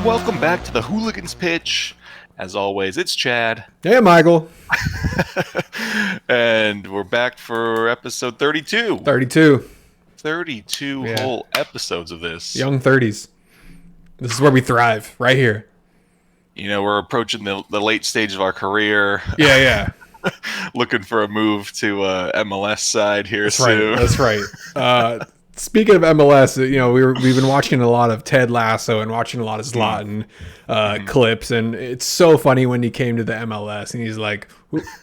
Welcome back to the Hooligans pitch. As always, it's Chad. Hey, Michael. And we're back for episode 32. 32. 32 Yeah. whole episodes of this. Young 30s. This is where we thrive, right here. You know, we're approaching the late stage of our career. Yeah. Looking for a move to MLS side here That's soon. right. That's right. Speaking of MLS, you know, we've been watching a lot of Ted Lasso and watching a lot of Zlatan clips, and it's so funny when he came to the MLS and he's like,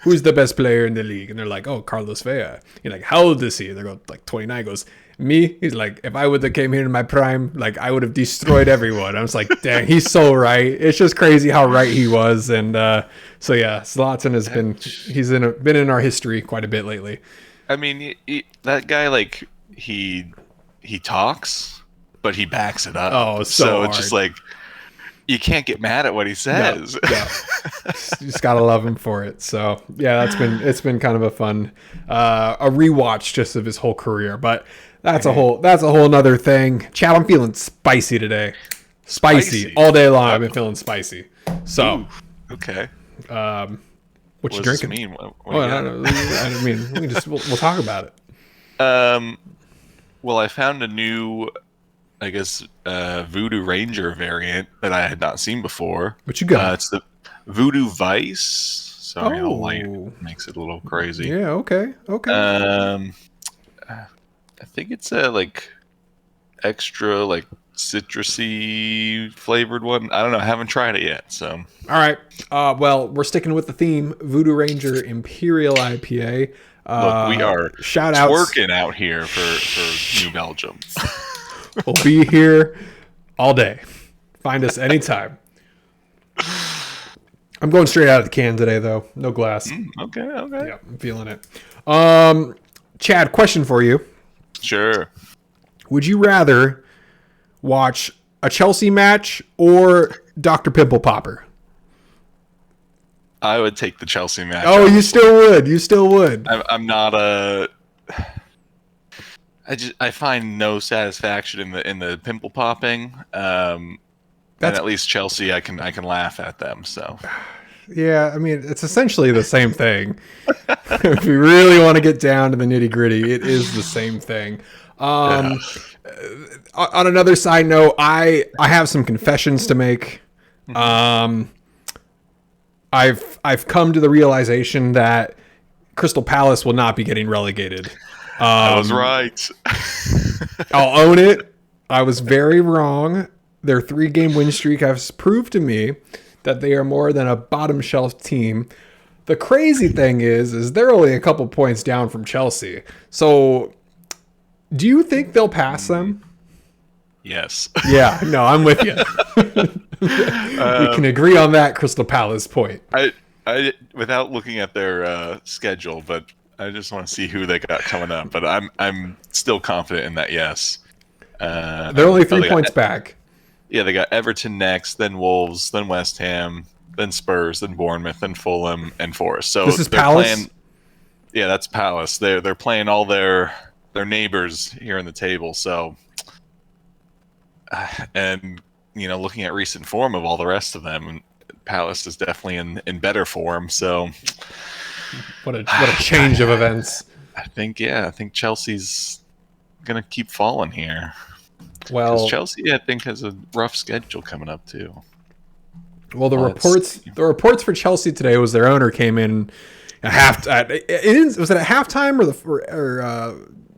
"Who's the best player in the league?" And they're like, "Oh, Carlos Vela." You're like, "How old is he?" And they go like 29. He goes, "Me?" He's like, "If I would have came here in my prime, like I would have destroyed everyone." I was like, "Dang, he's so right." It's just crazy how right he was, and so yeah, Zlatan has been been in our history quite a bit lately. I mean, that guy, like, he talks, but he backs it up. Oh, so hard. It's just like, you can't get mad at what he says. No. You just gotta love him for it. So yeah, it's been kind of a fun a rewatch just of his whole career. But that's a whole nother thing. Chad, I'm feeling spicy today. Spicy all day long. I've been feeling spicy. So Ooh, okay. What you does drinking? this mean? What I mean, we'll talk about it. Well, I found a new, I guess, Voodoo Ranger variant that I had not seen before. What you got? It's the Voodoo Vice. Sorry, how light Oh. makes it a little crazy. Yeah. Okay. I think it's a like extra like citrusy flavored one. I don't know. I haven't tried it yet. So All right. Well, we're sticking with the theme: Voodoo Ranger Imperial IPA. look, we are shout outs. twerking out here for New Belgium. We'll be here all day. Find us anytime. I'm going straight out of the can today, though. No glass. Okay. Yeah, I'm feeling it. Chad, question for you. Sure. Would you rather watch a Chelsea match or Dr. Pimple Popper? I would take the Chelsea match. Oh, you still would. You still would. I'm not a. I find no satisfaction in the pimple popping. And at least Chelsea, I can laugh at them. So Yeah, I mean, it's essentially the same thing. If you really want to get down to the nitty gritty, it is the same thing. On another side note, I have some confessions to make. I've come to the realization that Crystal Palace will not be getting relegated. I was right. I'll own it. I was very wrong. Their 3-game win streak has proved to me that they are more than a bottom shelf team. The crazy thing is they're only a couple points down from Chelsea. So do you think they'll pass them? Yes. Yeah, no, I'm with you. We can agree on that Crystal Palace point. I without looking at their schedule, but I just want to see who they got coming up. But I'm still confident in that. Yes. They're only 3 points back. Yeah, they got Everton next, then Wolves, then West Ham, then Spurs, then Bournemouth, then Fulham, and Forest. So this is Palace. Yeah, that's Palace. They're playing all their neighbors here in the table. So, and you know, looking at recent form of all the rest of them, Palace is definitely in better form. So, what a change of events. I think Chelsea's gonna keep falling here. Well, Chelsea, I think, has a rough schedule coming up too. Well, the reports for Chelsea today was their owner came in at half. Was it at halftime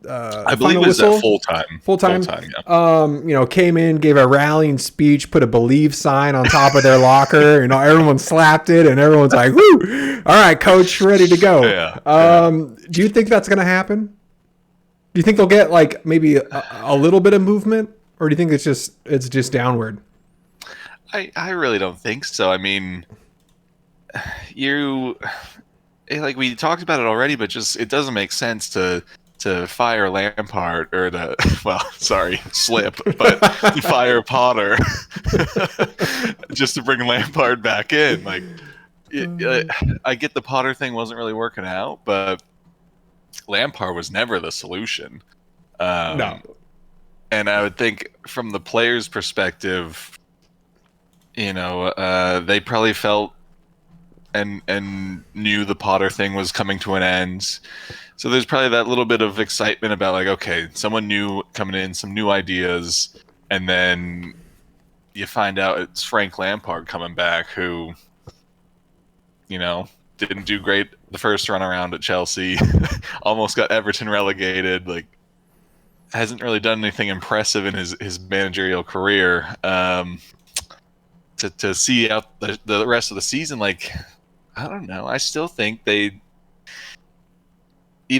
I believe it was at full time. Full time. Yeah. You know, came in, gave a rallying speech, put a believe sign on top of their locker. You know, everyone slapped it, and everyone's like, "Woo! All right, coach, ready to go." Yeah. Do you think that's going to happen? Do you think they'll get like maybe a little bit of movement, or do you think it's just downward? I really don't think so. I mean, like we talked about it already, but just it doesn't make sense to fire Lampard or slip, but to fire Potter just to bring Lampard back in. Like, I get the Potter thing wasn't really working out, but Lampard was never the solution. No. And I would think from the player's perspective, They probably felt and knew the Potter thing was coming to an end. So there's probably that little bit of excitement about like, okay, someone new coming in, some new ideas, and then you find out it's Frank Lampard coming back, who, didn't do great the first run around at Chelsea, almost got Everton relegated, like hasn't really done anything impressive in his managerial career. To see out the rest of the season, like, I don't know. I still think either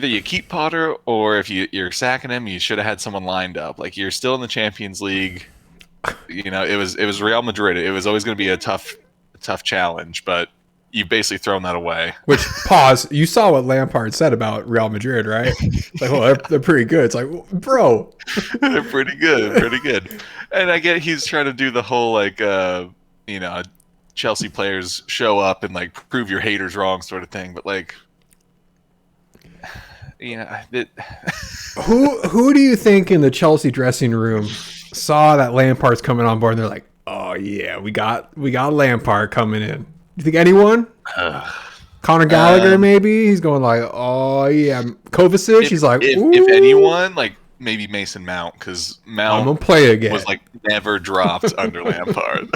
you keep Potter, or if you're sacking him, you should have had someone lined up. Like, you're still in the Champions League. It was Real Madrid. It was always going to be a tough challenge, but you've basically thrown that away. Which, pause, you saw what Lampard said about Real Madrid, right? It's like, well, they're pretty good. It's like, bro. They're pretty good. And I get he's trying to do the whole, like, Chelsea players show up and, like, prove your haters wrong sort of thing. But, like, who do you think in the Chelsea dressing room saw that Lampard's coming on board and they're like, oh, yeah, we got Lampard coming in? You think anyone? Conor Gallagher, maybe? He's going like, oh, yeah. Kovacic, he's like, if anyone, like, maybe Mason Mount, because Mount I'm gonna play again. was, like, never dropped under Lampard.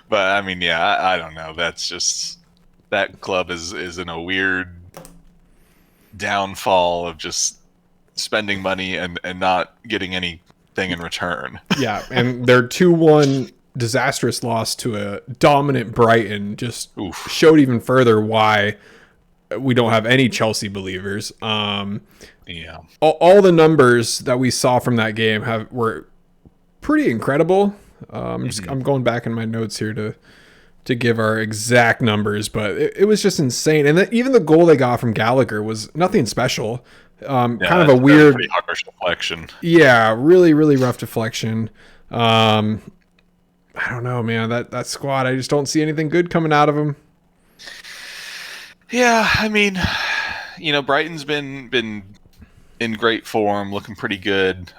But, I mean, yeah, I don't know. That's just, that club is in a weird downfall of just spending money and not getting anything in return. Yeah, and their 2-1 disastrous loss to a dominant Brighton just showed even further why we don't have any Chelsea believers. Yeah, all the numbers that we saw from that game were pretty incredible. I'm going back in my notes here to give our exact numbers, but it was just insane. And even the goal they got from Gallagher was nothing special. Kind of a weird, pretty harsh deflection. Yeah, really, really rough deflection. I don't know, man. That squad, I just don't see anything good coming out of them. Yeah, I mean, Brighton's been in great form, looking pretty good.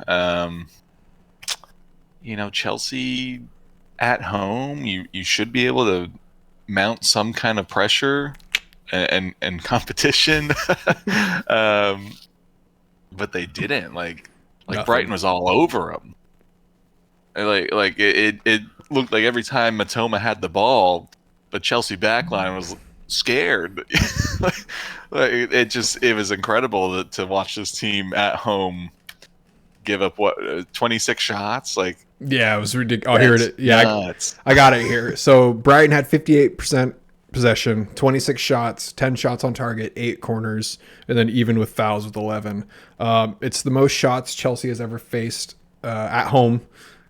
Chelsea at home, you should be able to mount some kind of pressure and competition. But they didn't. Like Nothing. Brighton was all over them. Like it looked like every time Matoma had the ball, the Chelsea backline was scared. It was incredible to watch this team at home give up 26 shots. Like, yeah, it was ridiculous. Oh, here it is. Yeah, nuts. I got it here. So Brighton had 58% possession, 26 shots, 10 shots on target, 8 corners, and then even with fouls with 11. It's the most shots Chelsea has ever faced at home.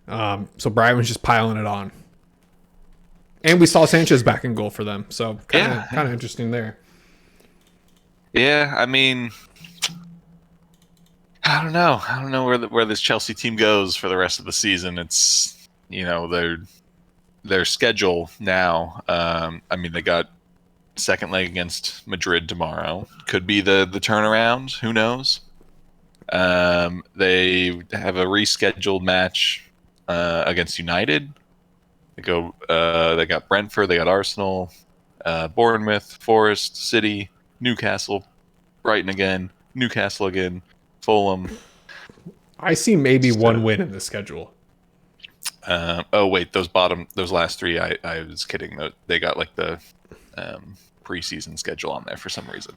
So Brighton was just piling it on. And we saw Sanchez back in goal for them. So kind of interesting there. Yeah, I mean, I don't know. I don't know where this Chelsea team goes for the rest of the season. It's, their schedule now. I mean, they got second leg against Madrid tomorrow. Could be the turnaround. Who knows? They have a rescheduled match against United. They got Brentford. They got Arsenal, Bournemouth, Forest, City, Newcastle, Brighton again, Newcastle again, Fulham. I see maybe one win in the schedule. Oh wait, those last three, I was kidding. They got like the preseason schedule on there for some reason.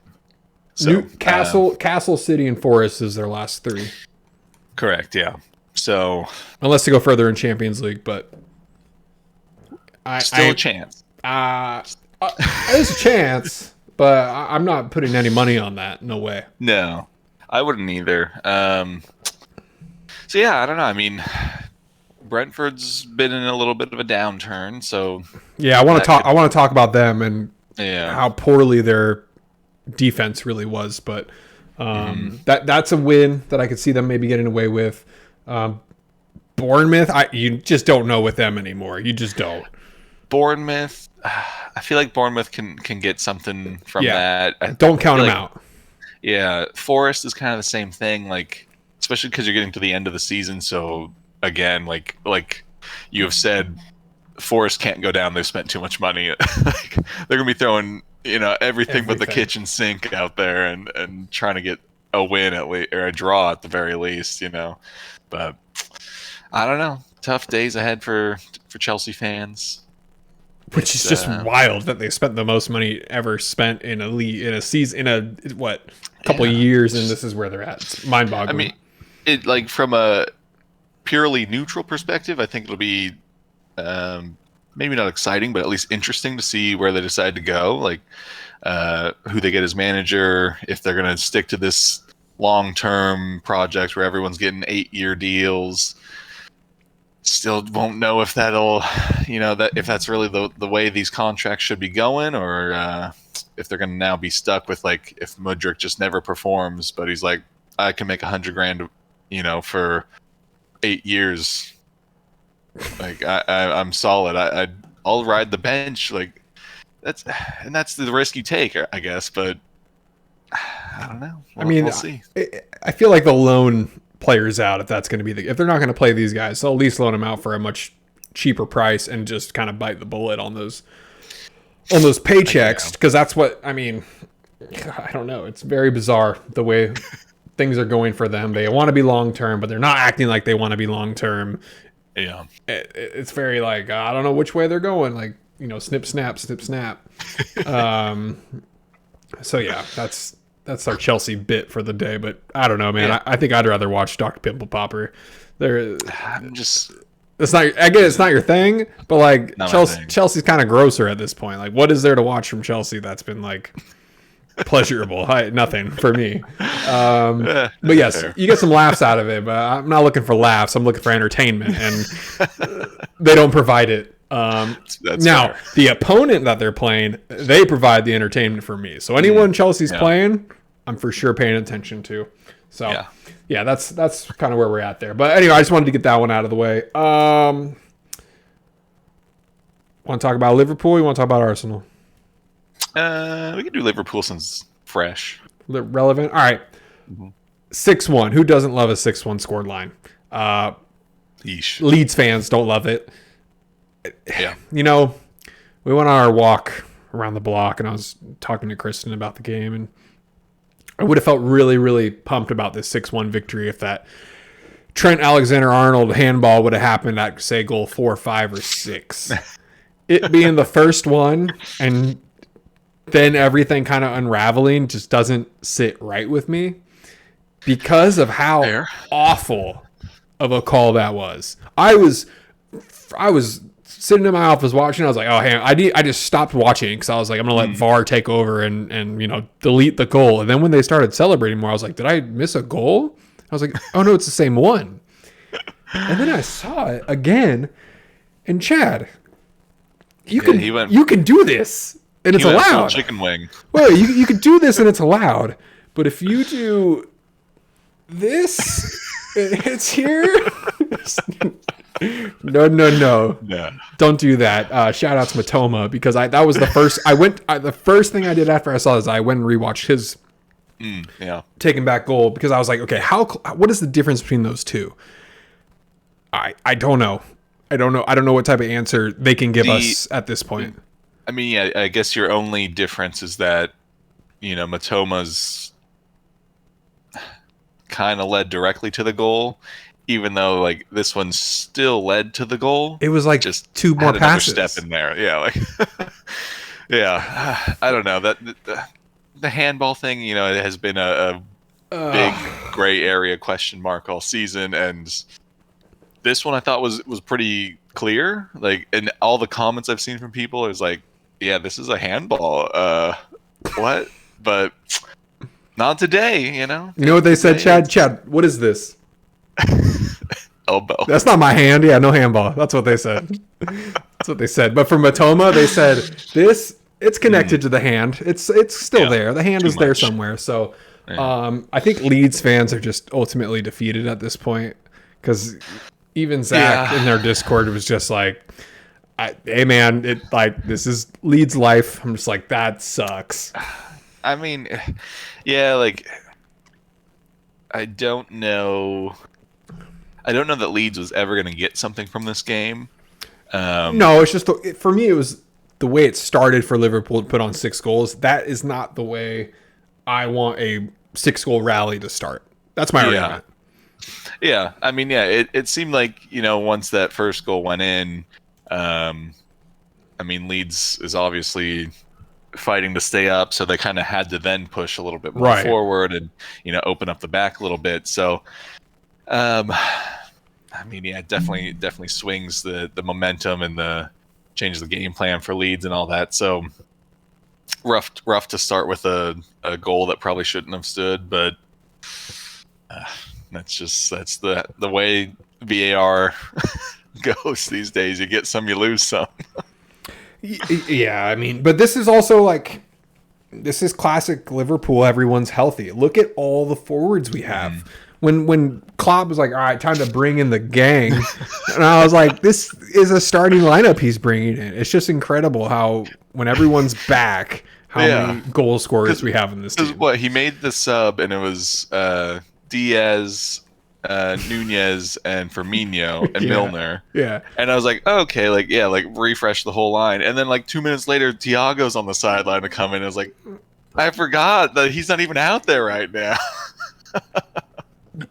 So Castle, City, and Forest is their last 3. Correct. Yeah. So unless they go further in Champions League, but still a chance. There's a chance, but I'm not putting any money on that. No way. No, I wouldn't either. So yeah, I don't know. I mean, Brentford's been in a little bit of a downturn. So yeah, I want to talk about them and how poorly their defense really was. But that's a win that I could see them maybe getting away with. Bournemouth, you just don't know with them anymore. You just don't. Bournemouth, I feel like Bournemouth can get something from that. Don't count them out. Yeah, Forest is kind of the same thing, like, especially because you're getting to the end of the season. So again, like you have said Forest can't go down. They've spent too much money. Like, they're gonna be throwing everything but the kitchen sink out there and trying to get a win at least or a draw at the very least. But I don't know. Tough days ahead for Chelsea fans. Which is just wild that they spent the most money ever spent in a league in a season in a couple of years, and this is where they're at. It's mind-boggling. I mean, it like from a purely neutral perspective, I think it'll be maybe not exciting, but at least interesting to see where they decide to go. Like who they get as manager, if they're going to stick to this long-term project where everyone's getting 8-year deals. Still won't know if that'll, if that's really the way these contracts should be going, or if they're going to now be stuck with like if Mudryk just never performs, but he's like, I can make $100,000, for 8 years. Like I'm solid. I'll ride the bench. Like that's the risk you take, I guess. But I don't know. We'll see. I feel like the loan players out if that's going to be if they're not going to play these guys, they'll at least loan them out for a much cheaper price and just kind of bite the bullet on those paychecks, because that's what I don't know, it's very bizarre the way things are going for them. They want to be long term, but they're not acting like they want to be long term. It's very like I don't know which way they're going, like snip snap. So yeah, that's our Chelsea bit for the day. But I don't know, man. Yeah. I think I'd rather watch Dr. Pimple Popper. It's not. I get it's not your thing, but like Chelsea's kind of grosser at this point. Like, what is there to watch from Chelsea that's been like pleasurable? Nothing for me. But yes, fair. You get some laughs out of it. But I'm not looking for laughs. I'm looking for entertainment, and they don't provide it. Now, fair. The opponent that they're playing, they provide the entertainment for me. So anyone Chelsea's playing, I'm for sure paying attention to. So yeah, that's kind of where we're at there. But anyway, I just wanted to get that one out of the way. Want to talk about Liverpool? You want to talk about Arsenal? We can do Liverpool since fresh. Relevant? All right. 6-1. Who doesn't love a 6-1 scored line? Leeds fans don't love it. Yeah. We went on our walk around the block, and I was talking to Kristen about the game, and I would have felt really, really pumped about this 6-1 victory if that Trent Alexander-Arnold handball would have happened at, say, goal 4, 5, or 6. It being the first one, and then everything kind of unraveling just doesn't sit right with me because of how awful of a call that was. I was sitting in my office watching. I was like, oh, hey, I just stopped watching because I was like, I'm going to let VAR take over and delete the goal. And then when they started celebrating more, I was like, did I miss a goal? I was like, oh, no, it's the same one. And then I saw it again. And Chad, you can do this. And it's allowed. Chicken wing. Well, you can do this and it's allowed. But if you do this, it's here. No. Yeah. Don't do that. Shout out to Matoma, because that was the first. The first thing I did after I saw this, I went and rewatched his taking back goal, because I was like, okay, what is the difference between those two? I don't know. I don't know what type of answer they can give us at this point. I mean, yeah, I guess your only difference is that Matoma's kind of led directly to the goal. Even though like this one still led to the goal, it was like just 2 more passes. Step in there, I don't know that the handball thing. It has been a big gray area question mark all season, and this one I thought was pretty clear. Like, in all the comments I've seen from people, is like, yeah, this is a handball. What? But not today. You know what they said, Chad? Chad, what is this? Elbow. That's not my hand. Yeah, no handball. That's what they said. But for Matoma, they said it's connected to the hand. It's still there. The hand is there somewhere. So I think Leeds fans are just ultimately defeated at this point, because even Zach in their Discord was just like, hey man, this is Leeds life. I'm just like, that sucks. I mean, yeah, like, I don't know. I don't know that Leeds was ever going to get something from this game. No, it's just for me. It was the way it started for Liverpool to put on 6 goals. That is not the way I want a 6-goal rally to start. That's my argument. Yeah, I mean, yeah, it seemed like, once that first goal went in, I mean, Leeds is obviously fighting to stay up, so they kind of had to then push a little bit more forward and, open up the back a little bit. So, I mean, yeah, definitely swings the momentum and the changes the game plan for Leeds and all that. So rough to start with a goal that probably shouldn't have stood, but that's the way VAR goes these days. You get some, you lose some. Yeah, I mean, but this is also this is classic Liverpool. Everyone's healthy. Look at all the forwards we have. When Klopp was like, all right, time to bring in the gang, and I was like, this is a starting lineup he's bringing in. It's just incredible how when everyone's back, how many goal scorers we have in this team. What he made the sub, and it was Diaz, Nunez, and Firmino and Milner. Yeah, and I was like, okay, refresh the whole line, and then 2 minutes later, Thiago's on the sideline to come in. I was like, I forgot that he's not even out there right now.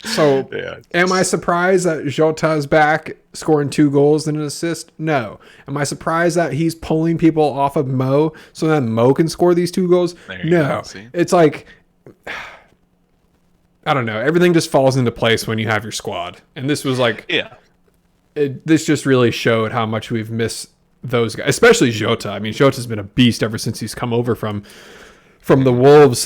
So, am I surprised that Jota's back scoring 2 goals and an assist? No. Am I surprised that he's pulling people off of Mo so that Mo can score these 2 goals? No. It's like, I don't know. Everything just falls into place when you have your squad. And this was this just really showed how much we've missed those guys, especially Jota. I mean, Jota's been a beast ever since he's come over from the Wolves,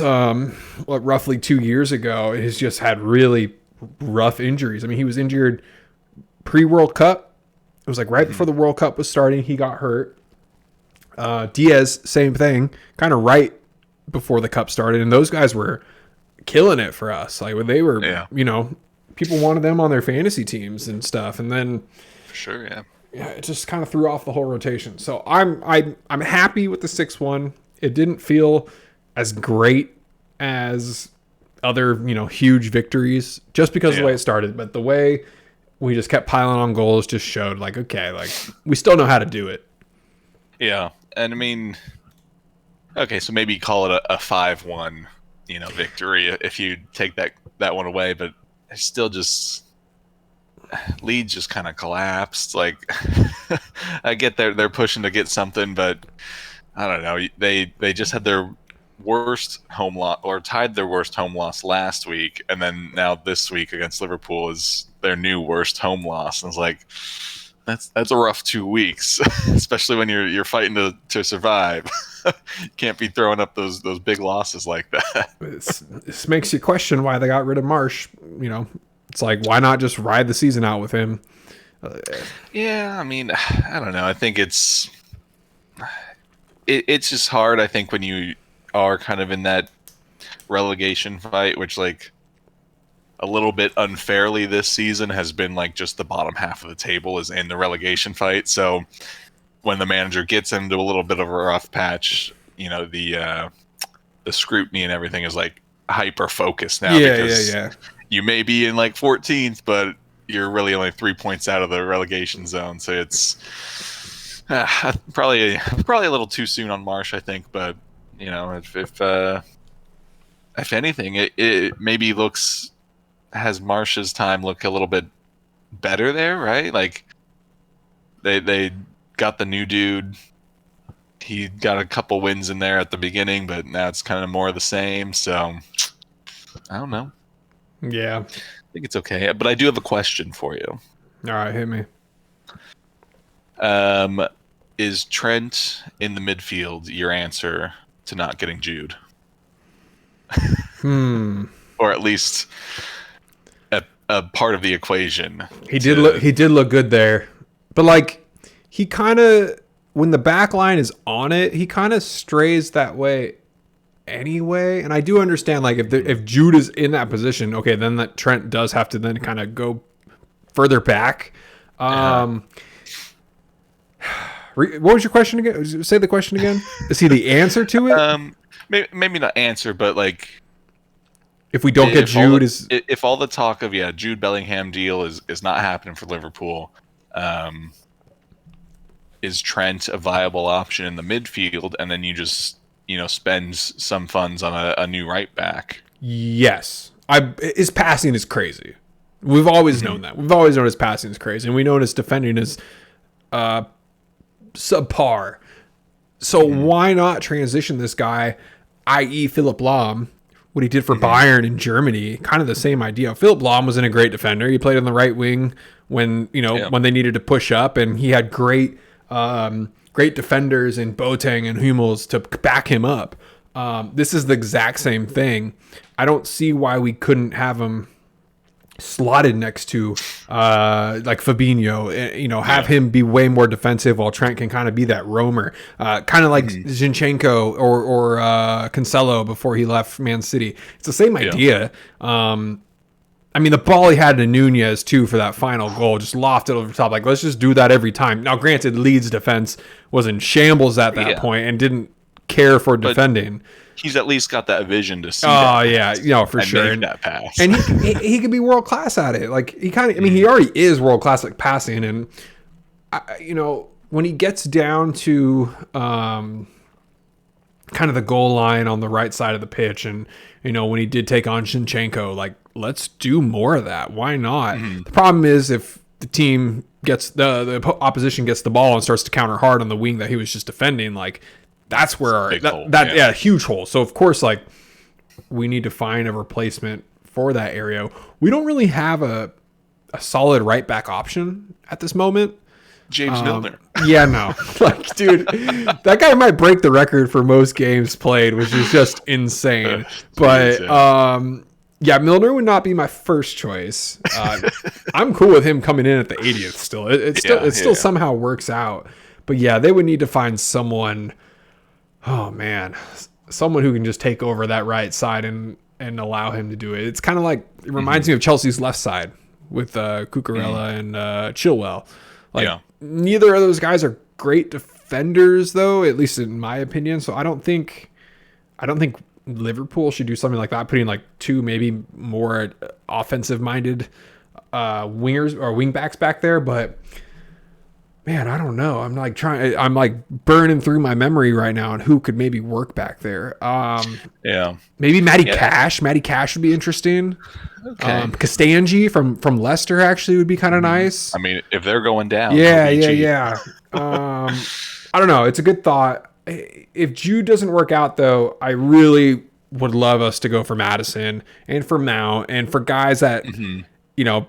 roughly 2 years ago. He's just had really rough injuries. I mean, he was injured pre-World Cup. It was right before the World Cup was starting. He got hurt. Diaz, same thing, kind of right before the Cup started. And those guys were killing it for us. When they were, people wanted them on their fantasy teams and stuff. And then, for sure, yeah, it just kind of threw off the whole rotation. So I'm happy with the 6-1. It didn't feel as great as other, huge victories just because of the way it started. But the way we just kept piling on goals just showed we still know how to do it. Yeah. And I mean, okay, so maybe call it a 5-1, victory if you take that one away. But it's still just, Leeds just kind of collapsed. I get they're pushing to get something, but I don't know. They just had their worst home loss, or tied their worst home loss last week, and then now this week against Liverpool is their new worst home loss. And it's that's a rough 2 weeks, especially when you're fighting to survive. You can't be throwing up those big losses like that. This makes you question why they got rid of Marsh. It's why not just ride the season out with him? Yeah, I mean, I don't know. I think it's just hard, I think, when you are kind of in that relegation fight, which a little bit unfairly this season has been just the bottom half of the table is in the relegation fight. So when the manager gets into a little bit of a rough patch, the scrutiny and everything is hyper focused now. Yeah. You may be in 14th, but you're really only 3 points out of the relegation zone. So it's probably a little too soon on Marsh, I think. But if anything, it maybe has Marsh's time look a little bit better there, right? They got the new dude. He got a couple wins in there at the beginning, but now it's kind of more of the same. So I don't know. Yeah, I think it's okay. But I do have a question for you. All right, hit me. Is Trent in the midfield your answer to not getting Jude? Or at least a part of the equation. He did look good there. But he kind of, when the back line is on it, he kind of strays that way anyway. And I do understand if Jude is in that position, okay, then that Trent does have to then kind of go further back. What was your question again? Say the question again. Is he the answer to it? Maybe not answer, but If we don't get If all Jude, the is if all the talk of Jude Bellingham deal is not happening for Liverpool, um, is Trent a viable option in the midfield, and then you just spend some funds on a new right back? yes. His passing is crazy. We've always Hmm. known that. We've always known his passing is crazy, and we know his defending is subpar. So Hmm. why not transition this guy, i.e., Philip Lahm, what he did for Hmm. Bayern in Germany? Kind of the same idea. Philip Lahm was in a great defender. He played on the right wing when Yeah. when they needed to push up, and he had great defenders in Boateng and Hummels to back him up. This is the exact same thing. I don't see why we couldn't have him slotted next to like Fabinho, have Yeah. him be way more defensive while Trent can kind of be that roamer, kind of like Hmm. Zinchenko or Cancelo before he left Man City. It's the same Yeah. idea. I mean, the ball he had to Nunez too for that final goal, just lofted over the top. Like, let's just do that every time. Now, granted, Leeds defense was in shambles at that Yeah. point and didn't care for But defending. he's at least got that vision to see that Oh yeah, pass for and sure. make that pass. And he could be world class at it. Like he kind of, I mean, he Mhm. already is world class at passing. And when he gets down to kind of the goal line on the right side of the pitch, and when he did take on Shinchenko, like let's do more of that. Why not? Mhm. The problem is if the team gets the opposition gets the ball and starts to counter hard on the wing that he was just defending, like that's where Big hole, yeah, huge hole. So of course, like we need to find a replacement for that area. We don't really have a solid right back option at this moment. James Milner. Yeah, no. Like, dude, that guy might break the record for most games played, which is just insane. But yeah, Milner would not be my first choice. I'm cool with him coming in at the 80th still. It still somehow works out. But yeah, they would need to find someone, oh man, someone who can just take over that right side and allow him to do it. It's kind of like it reminds me of Chelsea's left side with Cucurella and Chilwell. Like Yeah. neither of those guys are great defenders, though, at least in my opinion. So I don't think Liverpool should do something like that, putting like two maybe more offensive minded wingers or wingbacks back there. But man, I don't know. I'm like burning through my memory right now on who could maybe work back there. Yeah. Maybe Matty Yeah. Cash. Matty Cash would be interesting. Okay. Castanji from Leicester actually would be kind of nice. I mean, if they're going down, Yeah, he'll be cheap. yeah. I don't know. It's a good thought. If Jude doesn't work out, though, I really would love us to go for Madison and for Mount and for guys that,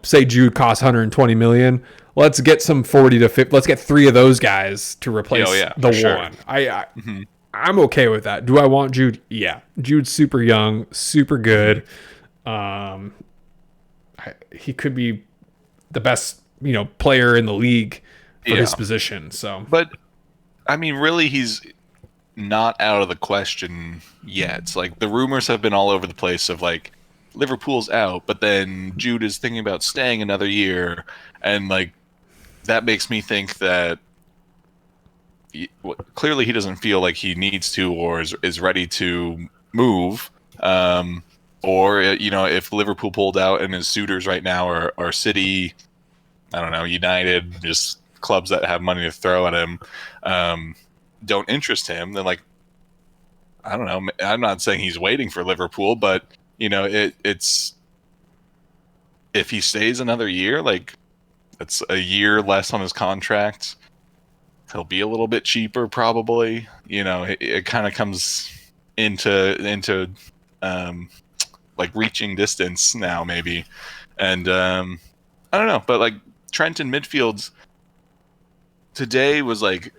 say Jude costs 120 million. Let's get some 40 to 50. Let's get three of those guys to replace the sure. one. I'm okay with that. Do I want Jude? Yeah. Jude's super young, super good. He could be the best, player in the league for his position. So, But I mean, really, he's not out of the question yet. Like the rumors have been all over the place of like Liverpool's out, but then Jude is thinking about staying another year, and like that makes me think that clearly he doesn't feel like he needs to or is ready to move. Or if Liverpool pulled out and his suitors right now are City, I don't know, United, just clubs that have money to throw at him, don't interest him, then like I don't know. I'm not saying he's waiting for Liverpool, but it's if he stays another year, like it's a year less on his contract. He'll be a little bit cheaper, probably. It kind of comes into like reaching distance now, maybe, and I don't know, but like Trent in midfields today was like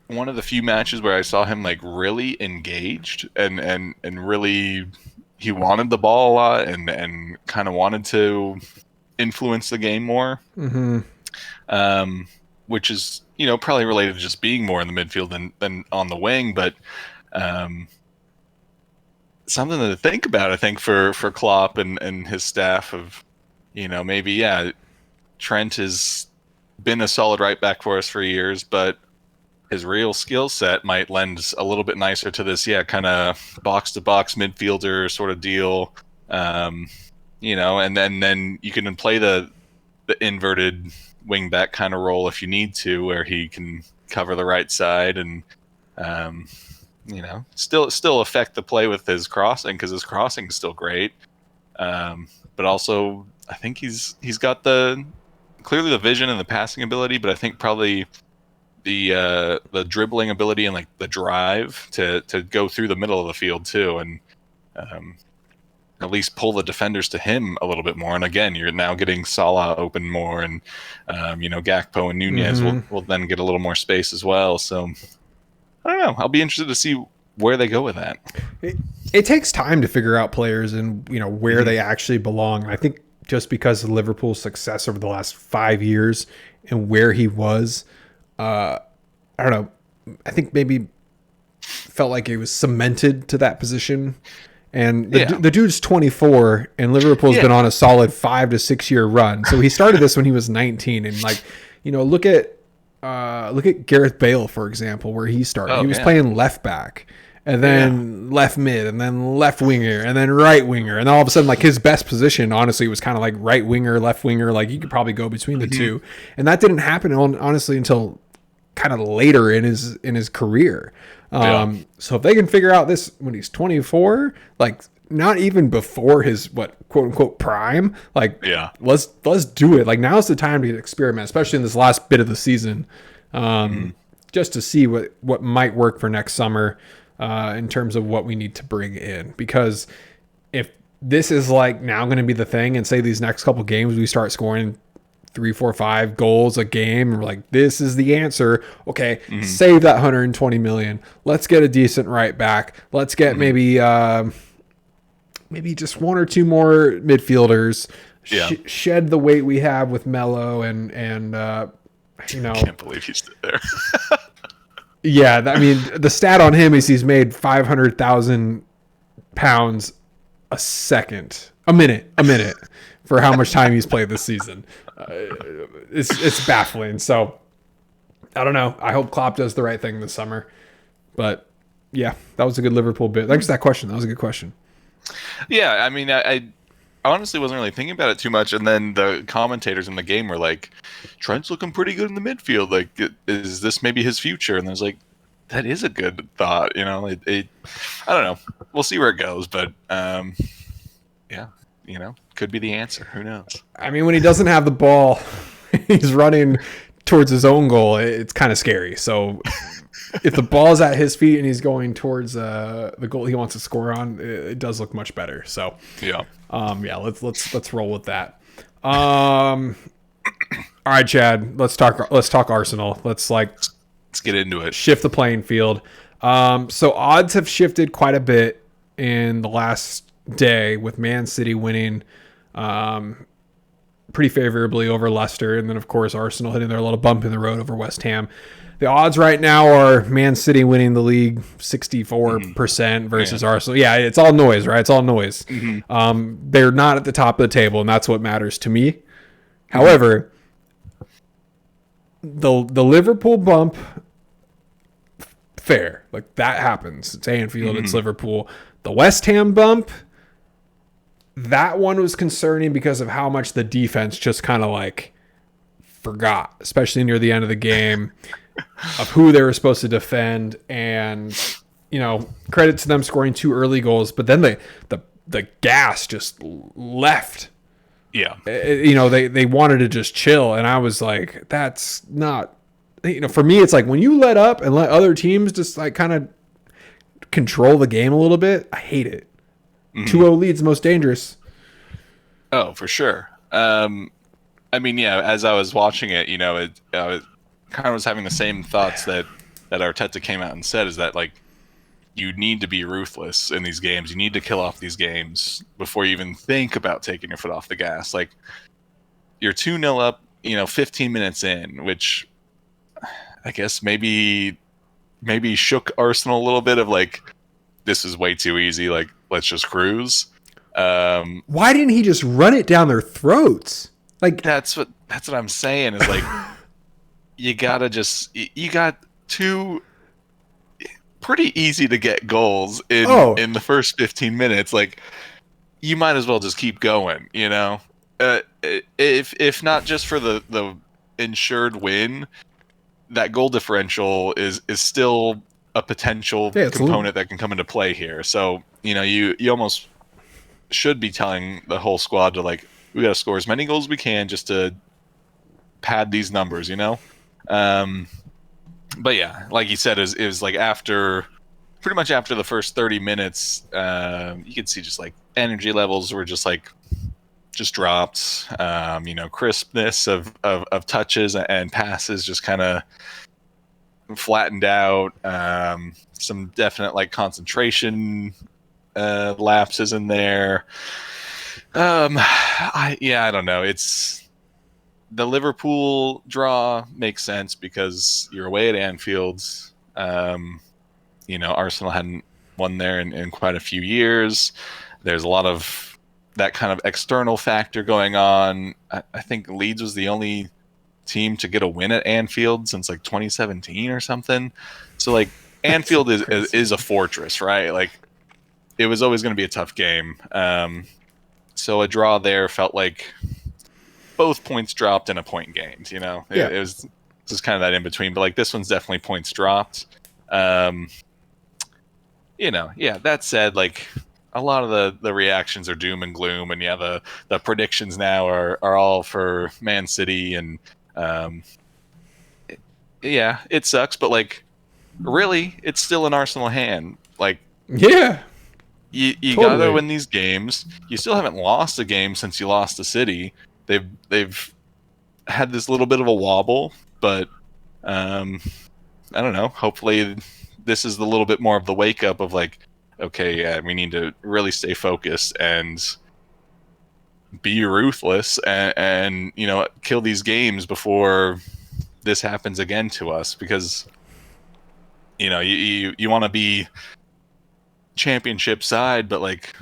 one of the few matches where I saw him like really engaged and really he wanted the ball a lot and kind of wanted to influence the game more. Which is probably related to just being more in the midfield than on the wing, but something to think about, I think, for Klopp and his staff of maybe Trent has been a solid right back for us for years, but his real skill set might lend a little bit nicer to this, kind of box to box midfielder sort of deal. And then you can play the inverted wing back kind of role if you need to, where he can cover the right side and still affect the play with his crossing, because his crossing is still great. But also, I think he's got clearly the vision and the passing ability, but I think probably the dribbling ability and like the drive to go through the middle of the field too, and at least pull the defenders to him a little bit more. And again, you're now getting Salah open more, and Gakpo and Nunez will then get a little more space as well. So I don't know. I'll be interested to see where they go with that. It takes time to figure out players and where they actually belong. I think just because of Liverpool's success over the last 5 years and where he was, I don't know. I think maybe felt like he was cemented to that position. And the dude's 24, and Liverpool's been on a solid 5 to 6 year run. So he started this when he was 19, and look at Gareth Bale, for example, where he started. He was playing left back, and then left mid, and then left winger, and then right winger, and all of a sudden, like, his best position, honestly, was kind of like right winger, left winger. Like, you could probably go between the two, and that didn't happen honestly until kind of later in his career. So if they can figure out this when he's 24, like not even before his quote unquote prime, let's do it. Like, now's the time to experiment, especially in this last bit of the season, just to see what might work for next summer in terms of what we need to bring in. Because if this is like now going to be the thing, and say these next couple games we start scoring 3, 4, 5 goals a game, and we're like, this is the answer. Okay, save that 120 million. Let's get a decent right back. Let's get maybe just 1 or 2 more midfielders. Shed the weight we have with Melo and I can't believe he's still there. Yeah, I mean, the stat on him is he's made 500,000 pounds a minute for how much time he's played this season. It's baffling. So I don't know. I hope Klopp does the right thing this summer. But yeah, that was a good Liverpool bit. Thanks for that question. That was a good question. Yeah, I mean, I honestly wasn't really thinking about it too much, and then the commentators in the game were like, Trent's looking pretty good in the midfield. Like, is this maybe his future? And I was like, that is a good thought. I don't know. We'll see where it goes, but could be the answer. Who knows? I mean, when he doesn't have the ball, he's running towards his own goal. It's kind of scary. So if the ball's at his feet and he's going towards the goal he wants to score on, it does look much better. So let's roll with that. All right, Chad, let's talk Arsenal. Let's get into it. Shift the playing field. So odds have shifted quite a bit in the last day, with Man City winning pretty favorably over Leicester, and then of course Arsenal hitting their little bump in the road over West Ham. The odds right now are Man City winning the league 64% versus Arsenal. Yeah, it's all noise, right? It's all noise. They're not at the top of the table, and that's what matters to me. However, the Liverpool bump, fair. Like, that happens. It's Anfield, it's Liverpool. The West Ham bump, that one was concerning because of how much the defense just kind of forgot, especially near the end of the game, of who they were supposed to defend. And, credit to them scoring 2 early goals, but then the gas just left. Yeah. They wanted to just chill. And I was like, that's not, for me, it's like when you let up and let other teams just kind of control the game a little bit, I hate it. 2-0 lead's most dangerous. Oh, for sure. I mean, as I was watching it, I kind of was having the same thoughts that Arteta came out and said, is that, you need to be ruthless in these games. You need to kill off these games before you even think about taking your foot off the gas. You're 2-0 up, 15 minutes in, which I guess maybe shook Arsenal a little bit of this is way too easy. Let's just cruise. Why didn't he just run it down their throats? That's what I'm saying is you got two pretty easy to get goals Oh, in the first 15 minutes. Like, you might as well just keep going, you know? If not just for the insured win, that goal differential is still a potential yeah, it's component that can come into play here. So, you know, you almost should be telling the whole squad to, like, we got to score as many goals as we can just to pad these numbers, you know? Um, but yeah, like you said, it was like pretty much after the first 30 minutes, you could see just like energy levels were just dropped. You know, crispness of touches and passes just kind of flattened out. Some definite like concentration lapses in there. I don't know. It's the Liverpool draw makes sense because you're away at Anfield. You know, Arsenal hadn't won there in quite a few years. There's a lot of that kind of external factor going on. I think Leeds was the only team to get a win at Anfield since like 2017 or something. So like Anfield is a fortress, right? Like it was always going to be a tough game. So a draw there felt like both points dropped and a point gained. You know, yeah. it was just kind of that in between. But like this one's definitely points dropped. You know, yeah. That said, like a lot of the reactions are doom and gloom, and yeah, the predictions now are all for Man City, and yeah, it sucks, but like really, it's still an Arsenal hand. Like Yeah, you gotta totally. win these games. You still haven't lost a game since you lost to City. They've had this little bit of a wobble, but um, I don't know. Hopefully, this is a little bit more of the wake up of like, okay, yeah, we need to really stay focused and be ruthless and you know kill these games before this happens again to us because you know you want to be championship side, but like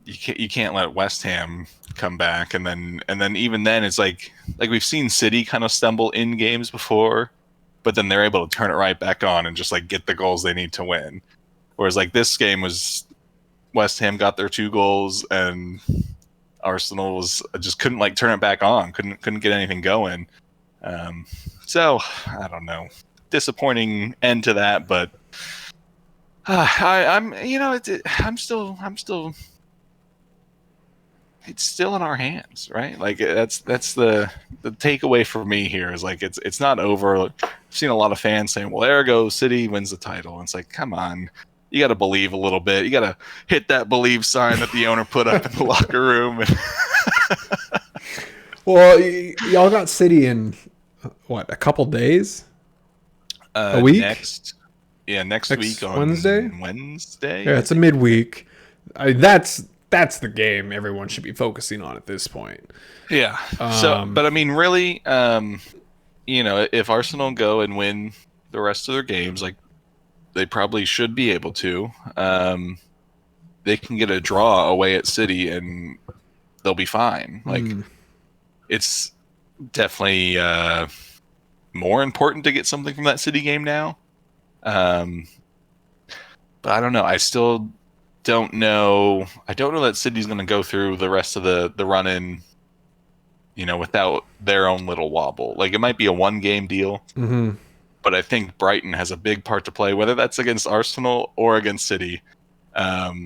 you can't let West Ham come back and then even then it's like we've seen City kind of stumble in games before, but then they're able to turn it right back on and just like get the goals they need to win. Whereas like this game was West Ham got their 2 goals and Arsenal was just couldn't like turn it back on, couldn't get anything going. Um, so I don't know, disappointing end to that, but I'm you know I'm still it's still in our hands, right? Like that's the takeaway for me here is like it's not over. I've seen a lot of fans saying, "Well, there goes City wins the title." And it's like, come on, you got to believe a little bit. You got to hit that believe sign that the owner put up in the locker room. And Well, y'all got City in what, a couple days, a week, next week next Wednesday. on Wednesday. Yeah, I it's a think. midweek. That's the game everyone should be focusing on at this point. Yeah. So, but I mean, really, you know, if Arsenal go and win the rest of their games, like they probably should be able to, they can get a draw away at City and they'll be fine. Like it's definitely more important to get something from that City game now. But I don't know. I still don't know. I don't know that City's going to go through the rest of the run in, you know, without their own little wobble. Like it might be a 1-game deal, but I think Brighton has a big part to play, whether that's against Arsenal or against City. They're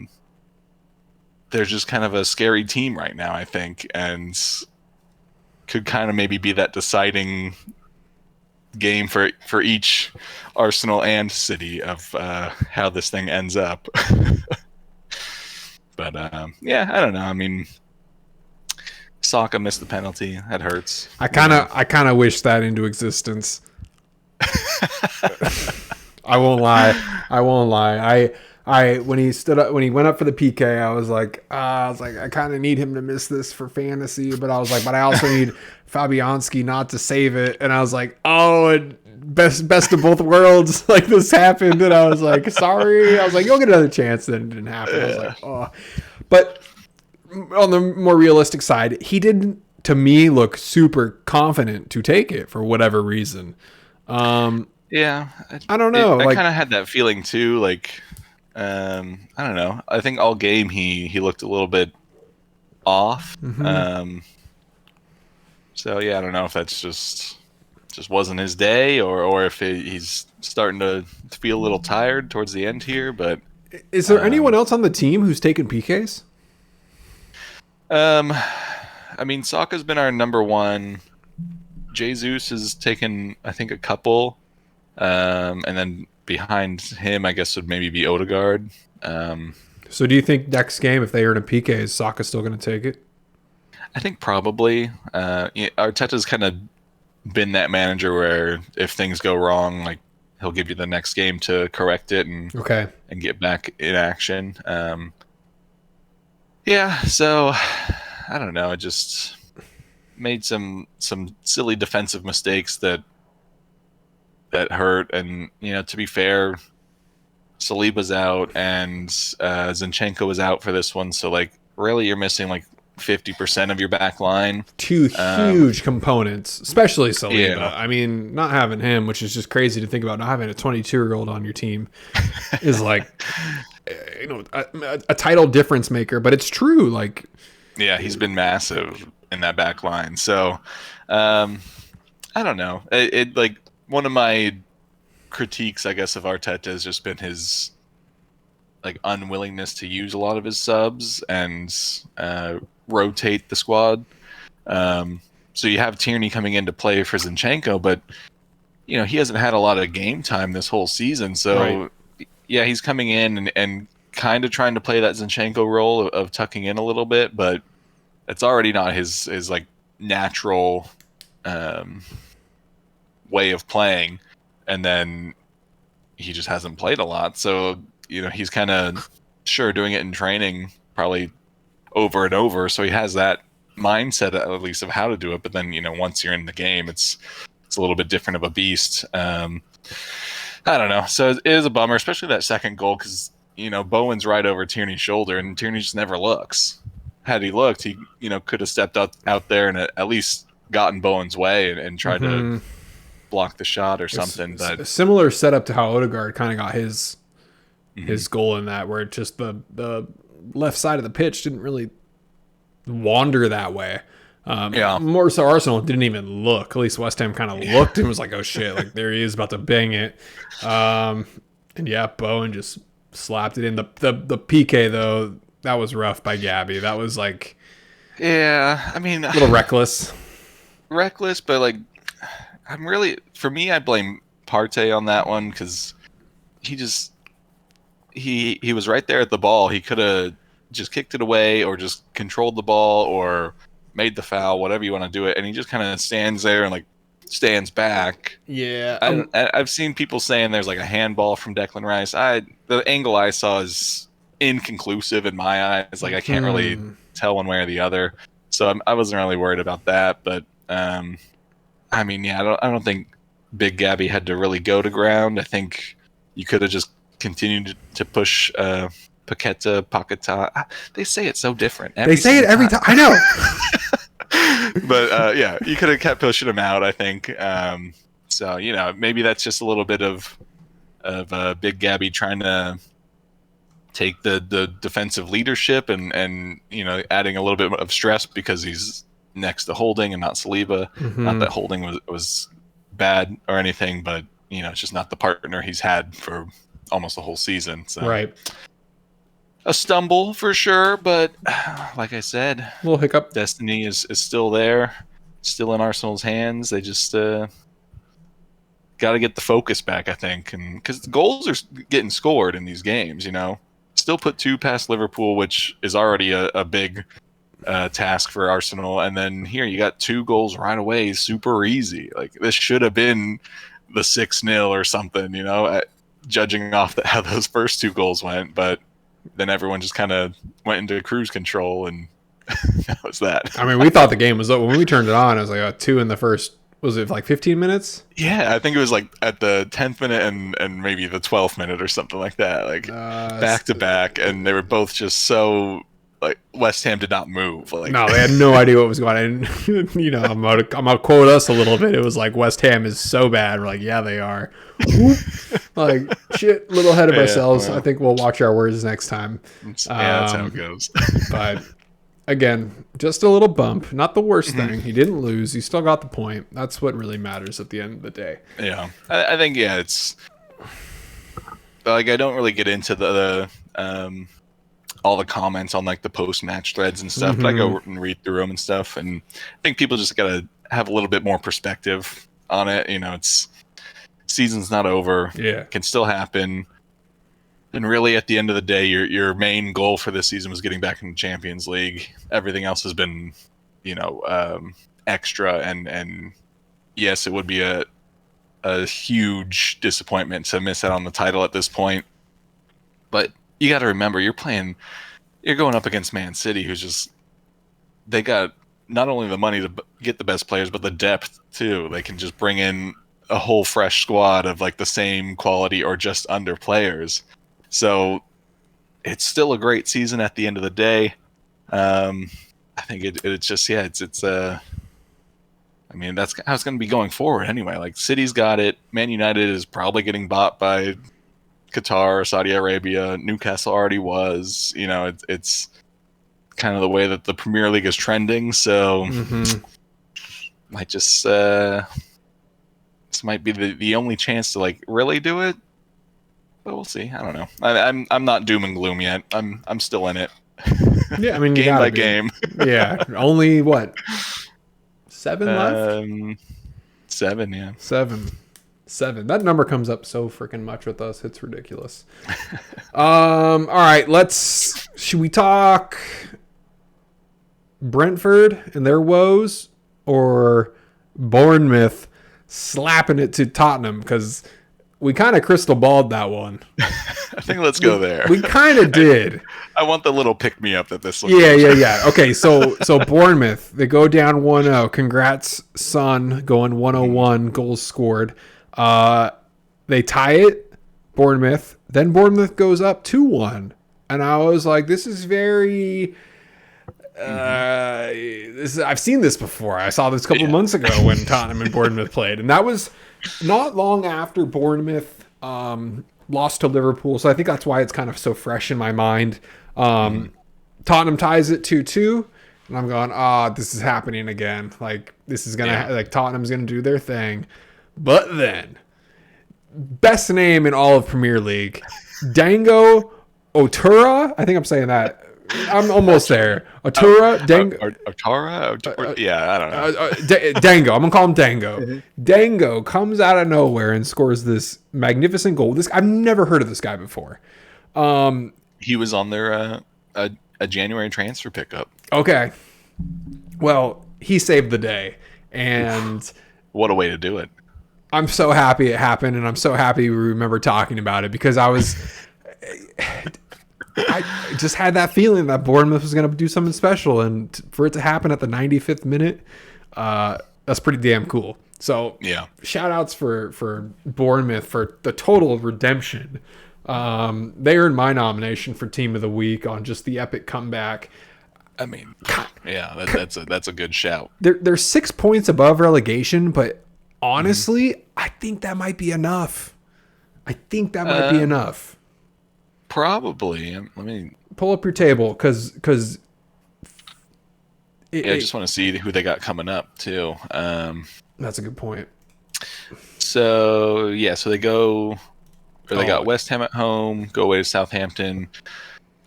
just kind of a scary team right now, I think, and could kind of maybe be that deciding game for each Arsenal and City of how this thing ends up. But yeah, I don't know. I mean, Saka missed the penalty. That hurts. I kind of wish that into existence. I won't lie. I when he stood up, when he went up for the PK, I was like, I kind of need him to miss this for fantasy, but I was like, but I also need Fabianski not to save it, and I was like, oh, and best of both worlds, like this happened, and I was like, sorry, I was like, you'll get another chance, then it didn't happen. I was like, oh, but on the more realistic side, he didn't, to me, look super confident to take it for whatever reason. Yeah, I don't know. I Like, kind of had that feeling too. Like, I don't know. I think all game he looked a little bit off. So yeah, I don't know if that's just wasn't his day, or if he's starting to feel a little tired towards the end here. But is there anyone um, else on the team who's taken PKs? um, I mean, Sokka's been our number one. Jesus has taken, I think, a couple. And then behind him, I guess would maybe be Odegaard. Um, So do you think next game, if they earn a PK, is Sokka still going to take it? I think probably. Arteta's kind of been that manager where if things go wrong, like he'll give you the next game to correct it Okay. and get back in action. Yeah, so I don't know. I just made some silly defensive mistakes that hurt. And to be fair, Saliba's out and Zinchenko was out for this one. So like, really, you're missing like 50% of your back line. Two Um, huge components, especially Saliba. yeah, I mean, not having him, which is just crazy to think about, not having a 22-year-old on your team is like, a title difference maker. But it's true. Like, yeah, he's been massive in that back line. So um, I don't know. It like one of my critiques, I guess, of Arteta has just been his like unwillingness to use a lot of his subs and rotate the squad. So you have Tierney coming in to play for Zinchenko, but he hasn't had a lot of game time this whole season. So right. yeah, he's coming in and kind of trying to play that Zinchenko role of tucking in a little bit, but it's already not his like natural um, way of playing. And then he just hasn't played a lot. So, he's kind of sure doing it in training probably over and over. So he has that mindset at least of how to do it. But then, once you're in the game, it's a little bit different of a beast. I don't know. So it is a bummer, especially that second goal because, Bowen's right over Tierney's shoulder and Tierney just never looks. Had he looked, he, could have stepped out there and at least gotten Bowen's way and tried to block the shot or something. A But similar setup to how Odegaard kind of got his mhm. goal in that, where it just the left side of the pitch didn't really wander that way. Yeah. More so, Arsenal didn't even look. At least West Ham kind of looked and was like, "Oh shit!" Like there he is about to bang it. And yeah, Bowen just slapped it in. The PK though, that was rough by Gabby. That was like Yeah, I mean, a little reckless. reckless, but like, for me, I blame Partey on that one because he just he was right there at the ball. He could have just kicked it away or just controlled the ball or made the foul, whatever you want to do it, and he just kind of stands there and like stands back. Yeah, I've seen people saying there's like a handball from Declan Rice. The angle I saw is inconclusive in my eyes. Like I can't really tell one way or the other. So I wasn't really worried about that. But I mean, yeah, I don't think Big Gabby had to really go to ground. I think you could have just continued to push Paqueta. They say it so different. They say it every time. I know. But yeah, you could have kept pushing him out, I think. So maybe that's just a little bit of Big Gabby trying to take the defensive leadership and adding a little bit of stress because he's next to Holding and not Saliba. Not that Holding was bad or anything, but it's just not the partner he's had for almost the whole season. So Right. a stumble for sure, but like I said, A little hiccup. destiny is still there, still in Arsenal's hands. They just got to get the focus back, I think, and because the goals are getting scored in these games, still put 2 past Liverpool, which is already a big task for Arsenal, and then here you got 2 goals right away, super easy. Like this should have been the 6-0 or something, judging off how those first 2 goals went, but then everyone just kind of went into cruise control, and that was that. I mean, we thought the game was over when we turned it on. It was like a 2 in the first. Was it like 15 minutes? Yeah, I think it was like at the 10th minute and maybe the 12th minute or something like that, like back to back, and they were both just so like West Ham did not move. Like, No, they had no idea what was going on. And, I'm gonna quote us a little bit. It was like West Ham is so bad. We're like, yeah, they are. Whoop. Like shit, a little ahead of ourselves. well, I think we'll watch our words next time. that's how it goes. But again, just a little bump. Not the worst thing. He didn't lose. He still got the point. That's what really matters at the end of the day. Yeah, I think it's like I don't really get into the all the comments on like the post match threads and stuff, but I go and read through them and stuff, and I think people just gotta have a little bit more perspective on it. It's season's not over. Yeah, it can still happen. And really, at the end of the day, your main goal for this season was getting back in the Champions League. Everything else has been, extra. And yes, it would be a huge disappointment to miss out on the title at this point. But you got to remember, you're going up against Man City, they got not only the money to get the best players, but the depth too. They can just bring in a whole fresh squad of like the same quality or just under players. So it's still a great season at the end of the day. I think it's just, it's I mean, that's how it's going to be going forward anyway. Like City's got it. Man United is probably getting bought by Qatar, Saudi Arabia. Newcastle already was. It's kind of the way that the Premier League is trending. So might just this might be the only chance to like really do it. But we'll see. I don't know. I'm not doom and gloom yet. I'm still in it. Yeah, I mean, game by game. Yeah, only what 7 left? 7, yeah. 7. That number comes up so freaking much with us. It's ridiculous. All right, should we talk Brentford and their woes, or Bournemouth slapping it to Tottenham? Because we kind of crystal balled that one. I think let's go there. We kind of did. I want the little pick me up that this looks Yeah. Okay, so Bournemouth, they go down 1-0. Congrats, Son, going 101, goals scored. They tie it, Bournemouth. Then Bournemouth goes up 2-1. And I was like, this is very... I've seen this before. I saw this a couple months ago when Tottenham and Bournemouth played. And that was not long after Bournemouth lost to Liverpool. So I think that's why it's kind of so fresh in my mind. Tottenham ties it 2-2. And I'm going, this is happening again. Like, this is going to, like, Tottenham's going to do their thing. But then, best name in all of Premier League, Dango Otura. I think I'm saying that. I'm almost there. Otura, Dango. Otara? Yeah, I don't know. Dango. I'm going to call him Dango. Dango comes out of nowhere and scores this magnificent goal. I've never heard of this guy before. He was on their a January transfer pickup. Okay. Well, he saved the day. And what a way to do it. I'm so happy it happened, and I'm so happy we remember talking about it, because I just had that feeling that Bournemouth was going to do something special, and for it to happen at the 95th minute, that's pretty damn cool. So yeah, shout outs for Bournemouth for the total redemption. They earned my nomination for Team of the Week on just the epic comeback. I mean, yeah, that's a good shout. They're 6 points above relegation, but honestly, I think that might be enough. Probably. Let me pull up your table, because I just want to see who they got coming up too. That's a good point. So they got West Ham at home, go away to Southampton,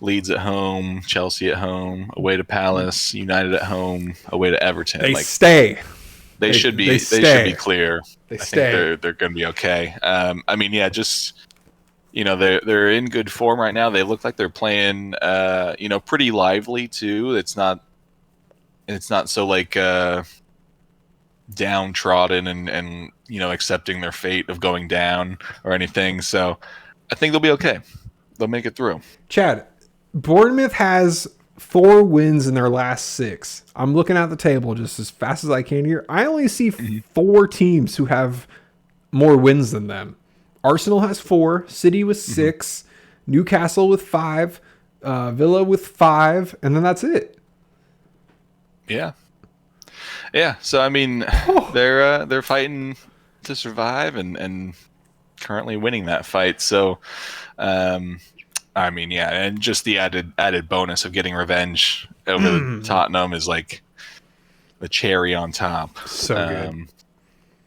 Leeds at home, Chelsea at home, away to Palace, United at home, away to Everton. They stay. They should be clear. They stay. Think they're going to be okay. I mean, yeah, just they're in good form right now. They look like they're playing pretty lively too. It's not so like downtrodden and accepting their fate of going down or anything. So I think they'll be okay. They'll make it through. Chad, Bournemouth has 4 wins in their last 6. I'm looking at the table just as fast as I can here. I only see 4 teams who have more wins than them. Arsenal has 4, City with 6, Newcastle with 5, Villa with 5, and then that's it. Yeah. Yeah. So I mean, Oh. they're fighting to survive and currently winning that fight. So, um, I mean, yeah, and just the added bonus of getting revenge over the Tottenham is like the cherry on top. So good.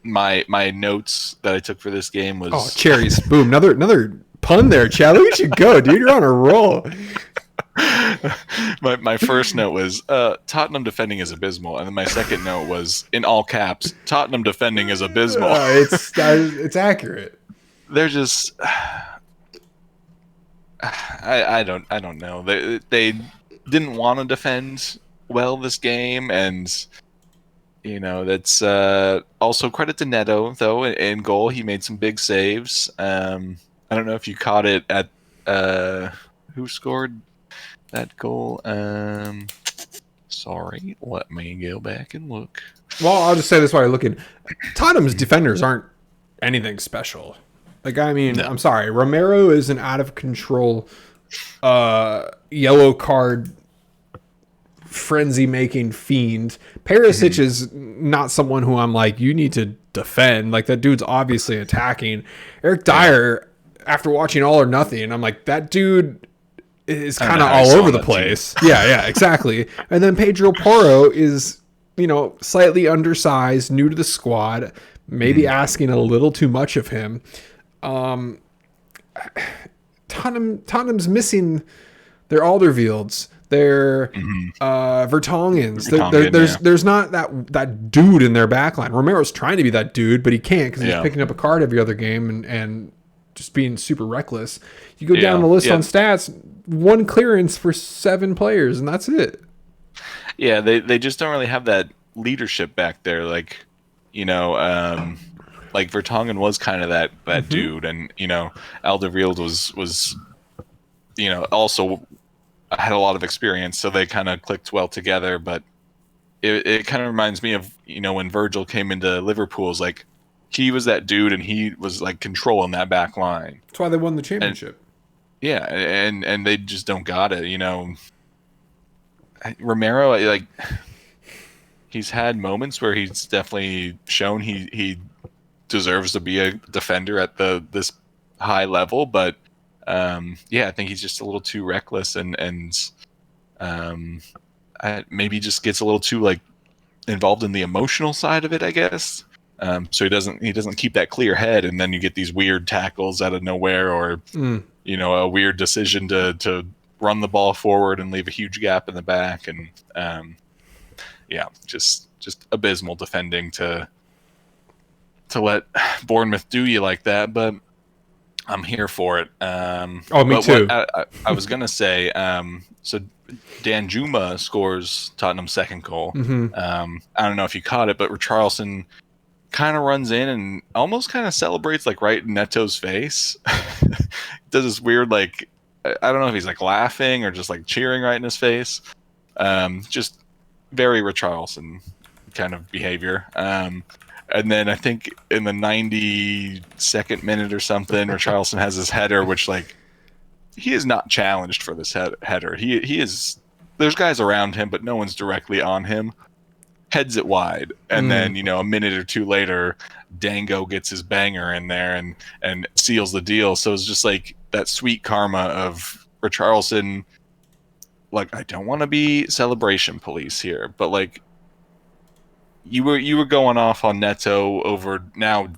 My notes that I took for this game Oh, was cherries. Boom. Another pun there, Chad. Look at you go, dude. You're on a roll. my first note was Tottenham defending is abysmal, and then my second note was in all caps, Tottenham defending is abysmal. It's accurate. They're just I don't know. They didn't want to defend well this game, and that's also credit to Neto though in goal. He made some big saves. I don't know if you caught it at who scored that goal. Sorry, let me go back and look. Well, I'll just say this while you're looking. Tottenham's defenders aren't anything special. Like, I mean, No. I'm sorry. Romero is an out of control yellow card frenzy making fiend. Perisic is not someone who I'm like, you need to defend. Like, that dude's obviously attacking. Eric Dyer, after watching All or Nothing, I'm like, that dude is kind of all over the place. Yeah, exactly. And then Pedro Porro is, slightly undersized, new to the squad, maybe asking a little too much of him. Tottenham's missing their Alderweirelds, their Vertonghen's. There's not that dude in their backline. Romero's trying to be that dude, but he can't because he's picking up a card every other game and just being super reckless. You go down the list on stats, 1 clearance for 7 players, and that's it. Yeah, they just don't really have that leadership back there. Like, like Vertonghen was kind of that dude, and Alderweireld was also had a lot of experience, so they kind of clicked well together. But it kind of reminds me of when Virgil came into Liverpool's like. He was that dude, and he was like controlling that back line. That's why they won the championship. And they just don't got it. Romero, like, he's had moments where he's definitely shown he deserves to be a defender at this high level, but I think he's just a little too reckless and maybe just gets a little too like involved in the emotional side of it, I guess. So he doesn't keep that clear head, and then you get these weird tackles out of nowhere, or a weird decision to run the ball forward and leave a huge gap in the back, and just abysmal defending to let Bournemouth do you like that. But I'm here for it. Me too. I was gonna say, so Dan Juma scores Tottenham's second goal. I don't know if you caught it, but Richarlison kind of runs in and almost kind of celebrates like right in Neto's face. Does this weird like I don't know if he's like laughing or just like cheering right in his face. Just very Richarlison kind of behavior. And then I think in the 92nd minute or something, Richarlison has his header, which like he is not challenged for this header. He is. There's guys around him, but no one's directly on him. Heads it wide, and then a minute or two later, Dango gets his banger in there and seals the deal. So it's just like that sweet karma of Richarlison. Like, I don't want to be celebration police here, but like you were going off on Neto over now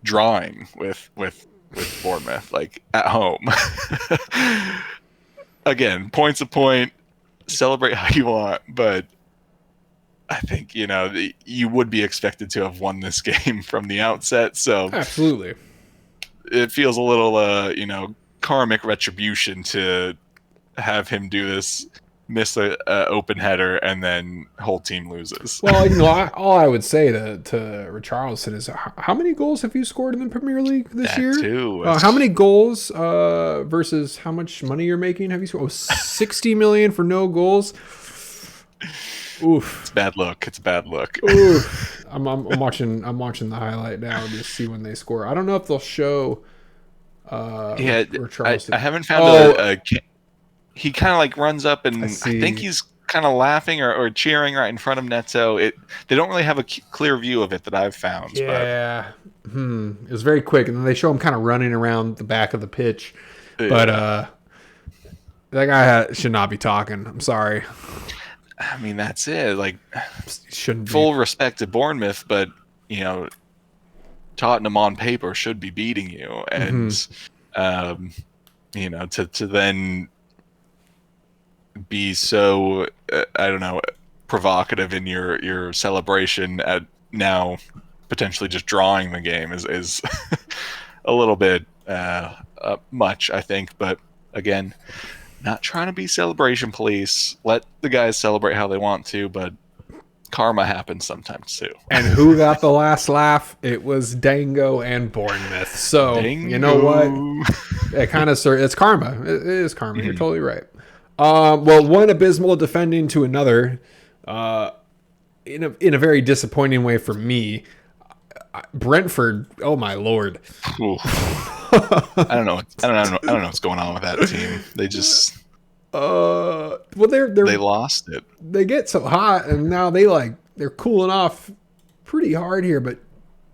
drawing with Bournemouth like at home. Again, point's a point. Celebrate how you want, but I think you would be expected to have won this game from the outset. So absolutely, it feels a little karmic retribution to have him do this, miss a open header, and then whole team loses. Well, all I would say to Richarlison is, how many goals have you scored in the Premier League this year? Too. How many goals versus how much money you're making have you scored? 60 million for no goals. Oof. It's bad look. Oof. I'm watching the highlight now to see when they score. I don't know if they'll show. I haven't found he kind of like runs up I and I think see. he's kind of laughing or cheering right in front of Neto. They don't really have a clear view of it that I've found, but Yeah. It was very quick, and then they show him kind of running around the back of the pitch. But yeah. that guy should not be talking. I'm sorry. I mean, that's it. Like, Shouldn't be. full respect to Bournemouth, but you know, Tottenham on paper should be beating you, and um, you know, to then be so I don't know, provocative in your celebration at now potentially just drawing the game is a little bit much, I think. But again, not trying to be celebration police. Let the guys celebrate how they want to, but karma happens sometimes too. And who got the last laugh? It was Dango and Bournemouth. So you know what? Dango. It kind of it's karma. It is karma. You're totally right. Well, one abysmal defending to another, in a very disappointing way for me. Brentford. Oh my lord. I don't know. I don't know what's going on with that team. They just Well, they lost it. they get so hot, and now they're cooling off pretty hard here. But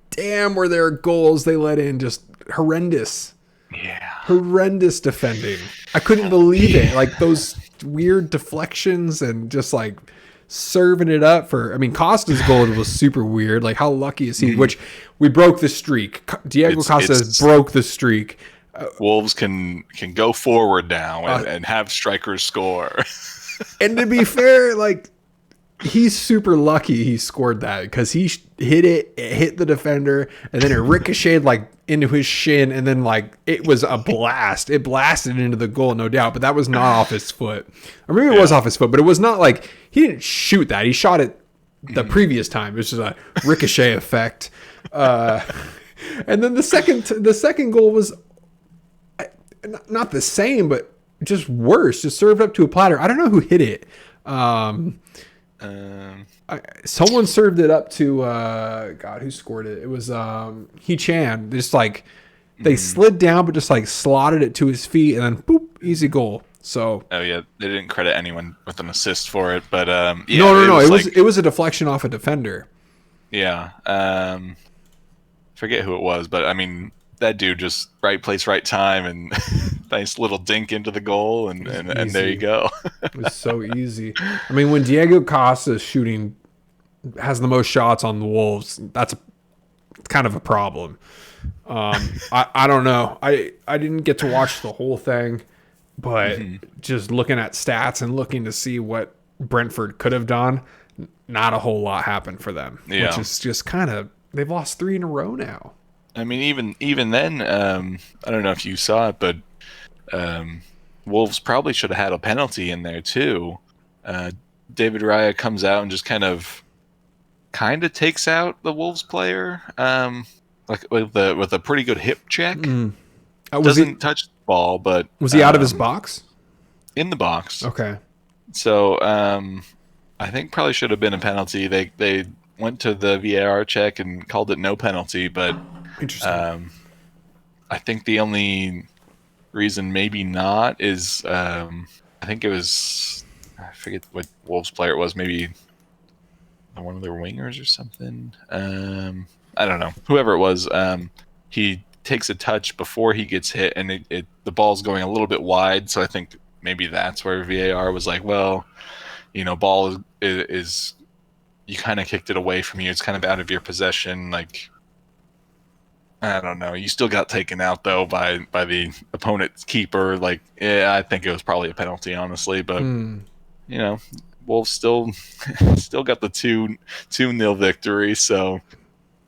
damn, were there goals they let in just horrendous. Yeah. Horrendous defending. I couldn't believe it. Like those weird deflections and just like serving it up for. I mean, Costa's goal was super weird. Like how lucky is he? Which we broke the streak. Diego Costa broke the streak. Wolves can go forward now and have strikers score. And to be fair, like he's super lucky he scored that because he it hit the defender, and then it ricocheted like into his shin, and then like it was a blast. It blasted into the goal, no doubt, but that was not off his foot. Or maybe it was off his foot, but it was not like he didn't shoot that. He shot it the previous time. It was just a ricochet effect. And then the second goal was not the same, but just worse. Just served up to a platter. I don't know who hit it. Someone served it up to God. Who scored it? It was He Chan. Just like they slid down, but just like slotted it to his feet, and then boop, easy goal. So oh yeah, they didn't credit anyone with an assist for it, but yeah, no. It was a deflection off a defender. Yeah, forget who it was, but I mean that dude just right place, right time, and nice little dink into the goal, and there you go. It was so easy. I mean, when Diego Costa's shooting has the most shots on the Wolves, that's kind of a problem. I don't know. I didn't get to watch the whole thing, but just looking at stats and looking to see what Brentford could have done, not a whole lot happened for them. Yeah. Which is just kind of, they've lost 3 in a row now. I mean, even then, I don't know if you saw it, but Wolves probably should have had a penalty in there too. David Raya comes out and just kind of takes out the Wolves player, like with a pretty good hip check. Doesn't touch the ball, but was he out of his box? In the box. Okay. So I think probably should have been a penalty. They went to the VAR check and called it no penalty, but interesting. I think the only reason maybe not is I think it was, I forget what Wolves player it was, maybe one of their wingers or something. I don't know. Whoever it was, he takes a touch before he gets hit, and the ball's going a little bit wide, so I think maybe that's where VAR was like, well, you know, ball is you kind of kicked it away from you. It's kind of out of your possession. Like, I don't know. You still got taken out though by the opponent's keeper. Like, yeah, I think it was probably a penalty, honestly. But you know, Wolves still got the 2-0 victory, so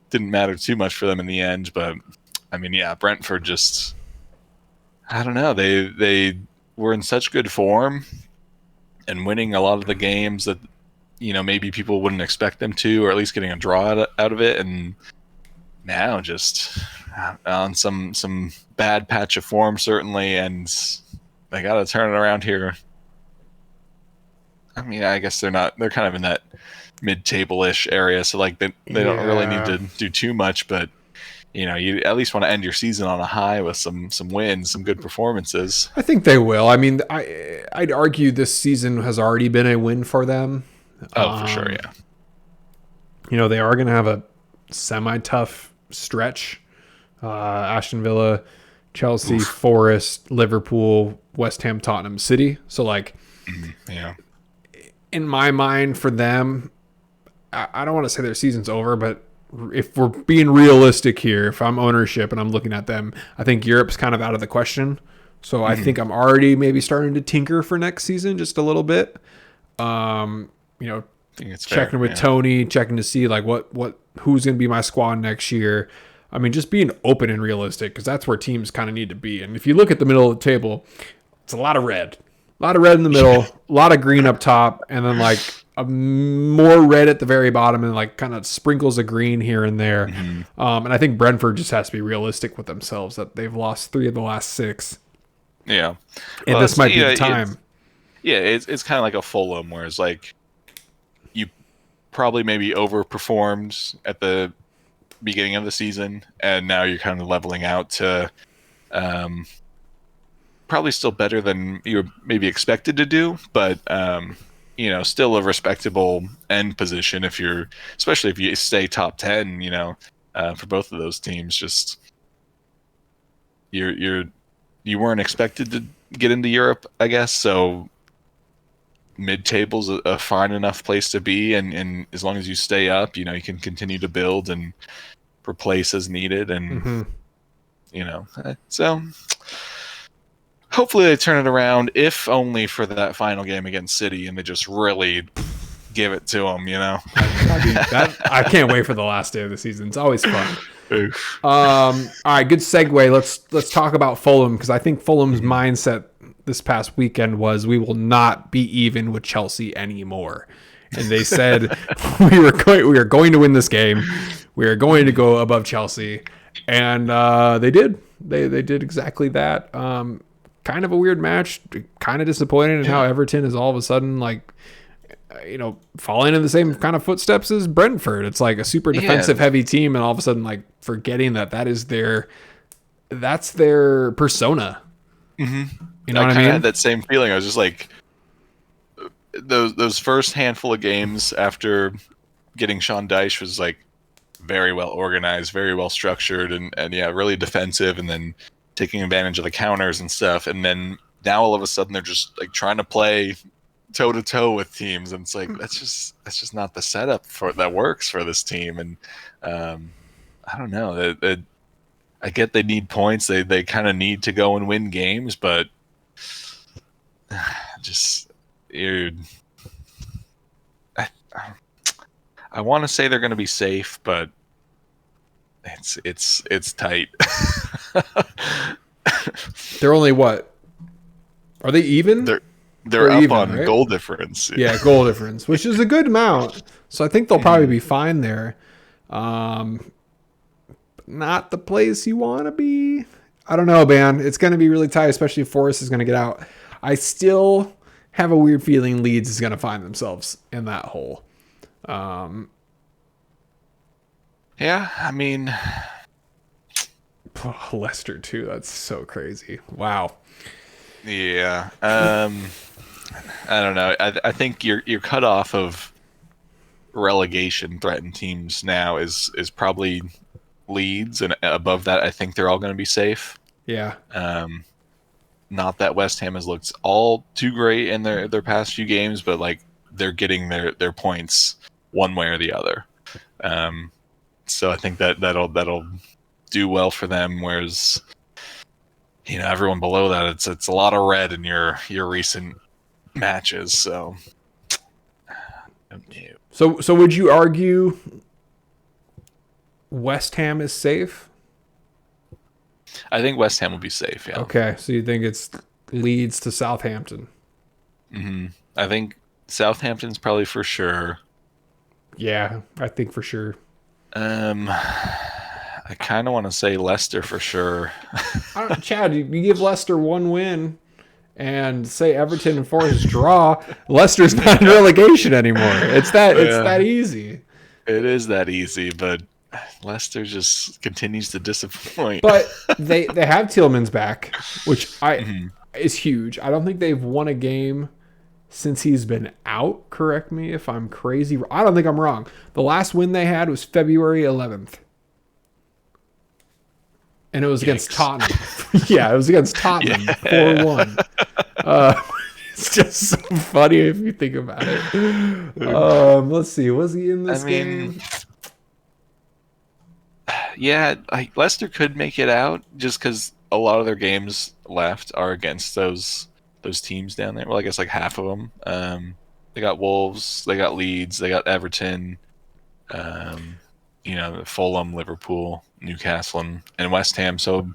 didn't matter too much for them in the end. But I mean, yeah, Brentford just, I don't know. They were in such good form and winning a lot of the games that, you know, maybe people wouldn't expect them to, or at least getting a draw out of it, and now just on some bad patch of form, certainly, and they got to turn it around here. I mean, I guess they're kind of in that mid-table-ish area, so like they don't really need to do too much, but you at least want to end your season on a high with some wins, some good performances. I think they will. I mean, I'd argue this season has already been a win for them. Oh, for sure, yeah. They are going to have a semi-tough stretch. Aston Villa, Chelsea, Forest, Liverpool, West Ham, Tottenham, City. So, like, yeah. In my mind, for them, I don't want to say their season's over, but if we're being realistic here, if I'm ownership and I'm looking at them, I think Europe's kind of out of the question. So I think I'm already maybe starting to tinker for next season just a little bit. Checking with Tony, checking to see like who's going to be my squad next year. I mean, just being open and realistic, because that's where teams kind of need to be. And if you look at the middle of the table, it's a lot of red. A lot of red in the middle, a lot of green up top, and then like more red at the very bottom, and like kind of sprinkles of green here and there. And I think Brentford just has to be realistic with themselves that they've lost 3 of the last 6. Yeah. And this might be the time. It's kind of like a Fulham, where it's like you probably maybe overperformed at the beginning of the season, and now you're kind of leveling out to probably still better than you maybe expected to do, but still a respectable end position especially if you stay top 10. For both of those teams, just you weren't expected to get into Europe, I guess. So mid-table's a fine enough place to be, and as long as you stay up, you can continue to build and replace as needed, and so hopefully they turn it around, if only for that final game against City, and they just really give it to them. I can't wait for the last day of the season. It's always fun. All right, good segue. Let's talk about Fulham, because I think Fulham's mindset this past weekend was, we will not be even with Chelsea anymore. And they said we are going to win this game. We are going to go above Chelsea, and they did. They did exactly that. Kind of a weird match. Kind of disappointed in how Everton is all of a sudden falling in the same kind of footsteps as Brentford. It's like a super defensive heavy team, and all of a sudden like forgetting that's their persona. Mm-hmm. You know what I mean? I had that same feeling. I was just like, those first handful of games after getting Sean Dyche was like very well organized, very well structured, and really defensive, and then taking advantage of the counters and stuff. And then now all of a sudden they're just like trying to play toe to toe with teams, and it's like that's just not the setup that works for this team. And I don't know. I get they need points. They kind of need to go and win games, but just dude, I want to say they're going to be safe, but it's tight. They're only what? Are they even? They're up even, on right? goal difference. Yeah, goal difference, which is a good amount. So I think they'll probably be fine there. Not the place you want to be. I don't know, man. It's going to be really tight, especially if Forest is going to get out. I still have a weird feeling Leeds is going to find themselves in that hole. Yeah, I mean, Leicester too. That's so crazy. Wow. Yeah. I don't know. I think your cutoff of relegation threatened teams now is probably Leeds, and above that, I think they're all going to be safe. Yeah. Not that West Ham has looked all too great in their past few games, but like they're getting their points one way or the other. So I think that'll do well for them. Whereas, everyone below that, it's a lot of red in your recent matches. So would you argue West Ham is safe? I think West Ham will be safe. Yeah. Okay, so you think it's Leeds to Southampton? Mm-hmm. I think Southampton's probably for sure. Yeah, I think for sure. I kind of want to say Leicester for sure. Chad, you give Leicester one win and say Everton and Forest draw, Leicester's not in relegation anymore. It's that easy. It is that easy, but Leicester just continues to disappoint. But they have Tielemans back, which Mhm. is huge. I don't think they've won a game since he's been out. Correct me if I'm crazy. I don't think I'm wrong. The last win they had was February 11th. And it was against Tottenham. Yeah, it was against Tottenham. 4-1. It's just so funny if you think about it. Let's see. Was he in this game? Yeah, Leicester could make it out just because a lot of their games left are against those teams down there. Well, I guess like half of them. They got Wolves, they got Leeds, they got Everton, Fulham, Liverpool, Newcastle, and West Ham. So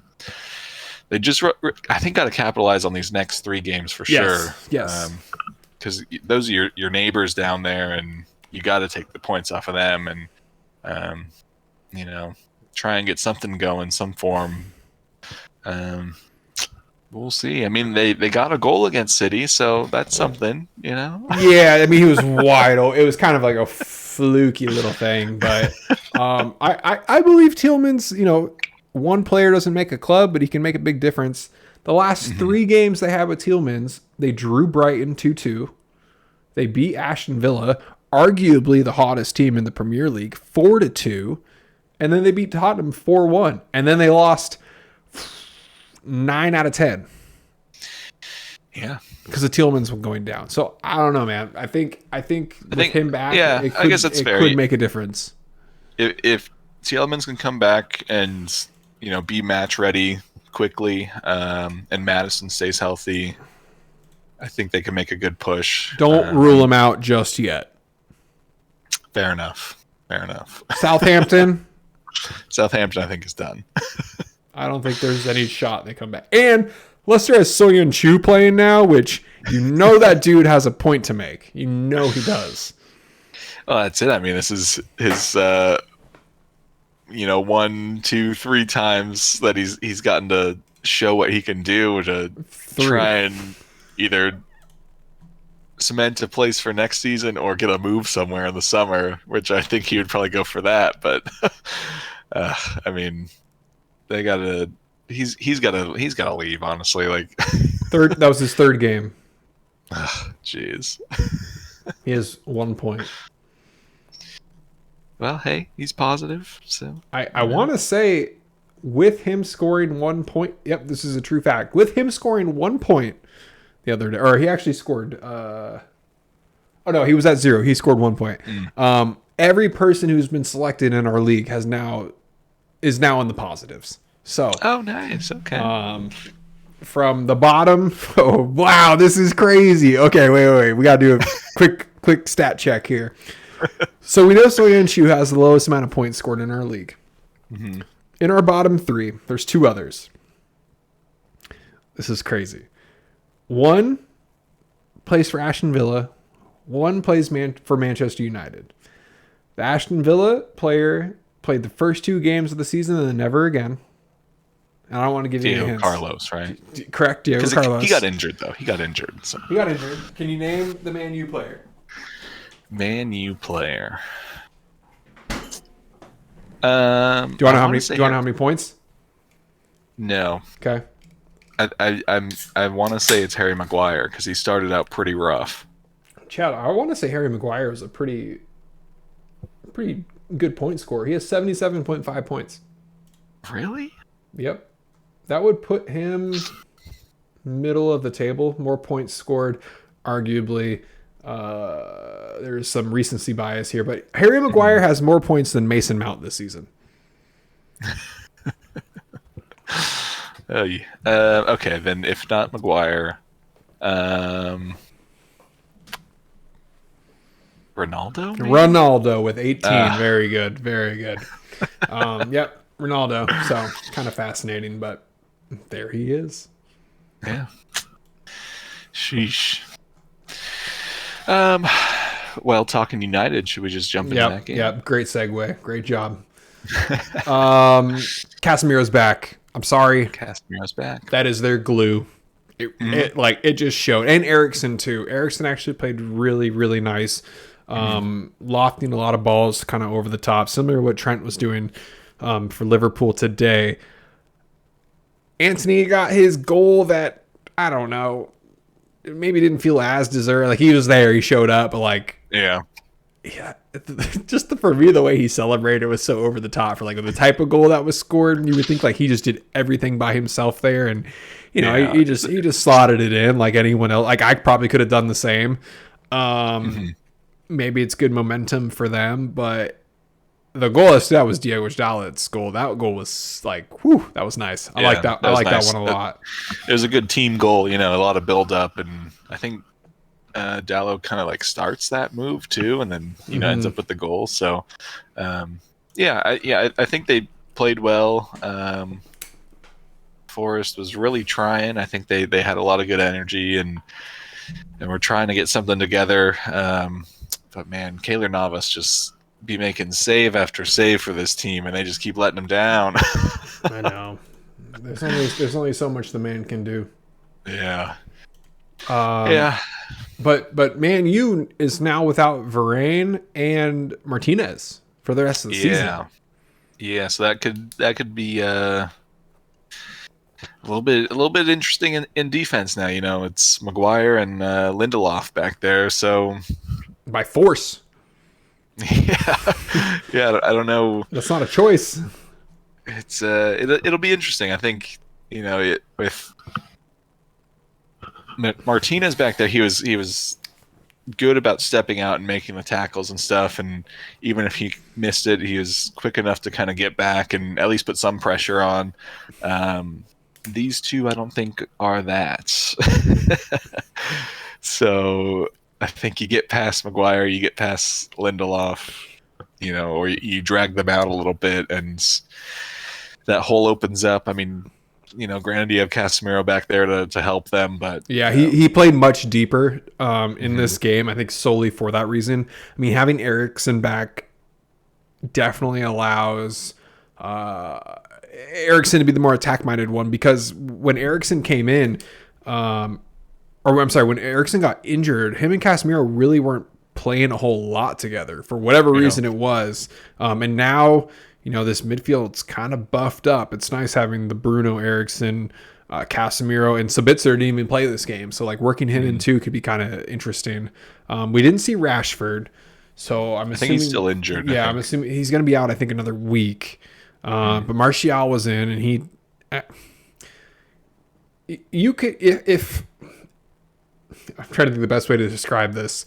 they just, I think, got to capitalize on these next 3 games for sure. Yes. Because those are your neighbors down there, and you got to take the points off of them, and try and get something going, some form. We'll see. I mean, they got a goal against City, so that's something, Yeah, I mean, he was wide open. It was kind of like a fluky little thing, but I believe Tielemans, one player doesn't make a club, but he can make a big difference. The last 3 games they had with Tielemans, they drew Brighton 2-2. They beat Aston Villa, arguably the hottest team in the Premier League, 4-2. And then they beat Tottenham 4-1. And then they lost 9 out of 10. Yeah. Because the Tielemans were going down. So I don't know, man. I think with him back, yeah, I guess that's fair. Could make a difference. If Tielemans can come back and be match ready quickly, and Madison stays healthy, I think they can make a good push. Don't rule him out just yet. Fair enough. Southampton, I think, is done. I don't think there's any shot they come back. And Leicester has Soyun Chu playing now, which that dude has a point to make. He does. Well, that's it. I mean, this is his 1, 2, 3 times that he's gotten to show what he can do to try and either cement a place for next season or get a move somewhere in the summer, which I think he would probably go for that. But I mean, they gotta. He's gotta leave. Honestly, like that was his 3rd game. Jeez. He has 1 point. Well, hey, he's positive. So I want to say, with him scoring 1 point. Yep, this is a true fact. With him scoring 1 point the other day, or he actually scored. Oh no, he was at 0. He scored 1 point. Every person who's been selected in our league is now in the positives. So. Oh, nice. Okay. From the bottom. Oh wow, this is crazy. Okay, wait. We gotta do a quick stat check here. So we know Soyun Chu has the lowest amount of points scored in our league. Mm-hmm. In our bottom 3, there's 2 others. This is crazy. 1 plays for Aston Villa. 1 plays for Manchester United. The Aston Villa player played the first 2 games of the season and then never again. And I don't want to give you any hints. Carlos, right? Correct, Diego Carlos. He got injured, though. He got injured. Can you name the Man U player? Man U player. Do you want to know how many points? No. Okay. I want to say it's Harry Maguire because he started out pretty rough. Chad, I want to say Harry Maguire was a pretty good point scorer. He has 77.5 points. Really? Yep. That would put him middle of the table. More points scored, arguably. There's some recency bias here, but Harry Maguire has more points than Mason Mount this season. Okay, then if not Maguire, Ronaldo with 18. Very good. Yep, Ronaldo. So kind of fascinating, but there he is. Yeah. Sheesh. Well, talking United, should we just jump into that game? Yep, great segue. Great job. Casemiro's back. I'm sorry. Casemiro's back. That is their glue. It just showed. And Eriksen too. Eriksen actually played really, really nice. lofting a lot of balls kind of over the top, similar to what Trent was doing for Liverpool today. Anthony got his goal that, I don't know, maybe didn't feel as deserved. Like, he was there, he showed up, but like, Yeah. yeah, just for me, the way he celebrated was so over the top for like the type of goal that was scored. You would think like he just did everything by himself there, and Yeah. he just slotted it in like anyone else. Like, I probably could have done the same. Maybe it's good momentum for them, but the goal that was Diego Dalot's goal. That goal was like, whew, that was nice. I like that. I like nice. that one a lot. It was a good team goal, a lot of build up, and I think Dalot kind of like starts that move too, and then ends up with the goal. So, I think they played well. Forest was really trying. I think they had a lot of good energy and were trying to get something together. But man, Keylor Navas just be making save after save for this team, and they just keep letting him down. I know. There's only so much the man can do. Yeah. Yeah. But Man U is now without Varane and Martinez for the rest of the season. Yeah, so that could be a little bit interesting in defense now. It's Maguire and Lindelof back there, so by force. Yeah, I don't know. That's not a choice. It's it'll be interesting. I think with Martinez back there, he was good about stepping out and making the tackles and stuff, and even if he missed it, he was quick enough to kind of get back and at least put some pressure on. These two, I don't think, are that. So I think you get past Maguire, you get past Lindelof, or you drag them out a little bit, and that hole opens up. I mean, granted, you have Casemiro back there to help them, but yeah, he played much deeper in this game. I think solely for that reason. I mean, having Eriksen back definitely allows Eriksen to be the more attack-minded one, because when Eriksen came in, when Eriksen got injured, him and Casemiro really weren't playing a whole lot together for whatever reason it was. And now, this midfield's kind of buffed up. It's nice having the Bruno, Eriksen, Casemiro, and Sabitzer didn't even play this game. So like working him in two could be kind of interesting. We didn't see Rashford, so I'm assuming I think he's still injured. Yeah, I'm assuming he's going to be out, I think, another week. But Martial was in, and he, you could, if I'm trying to think the best way to describe this.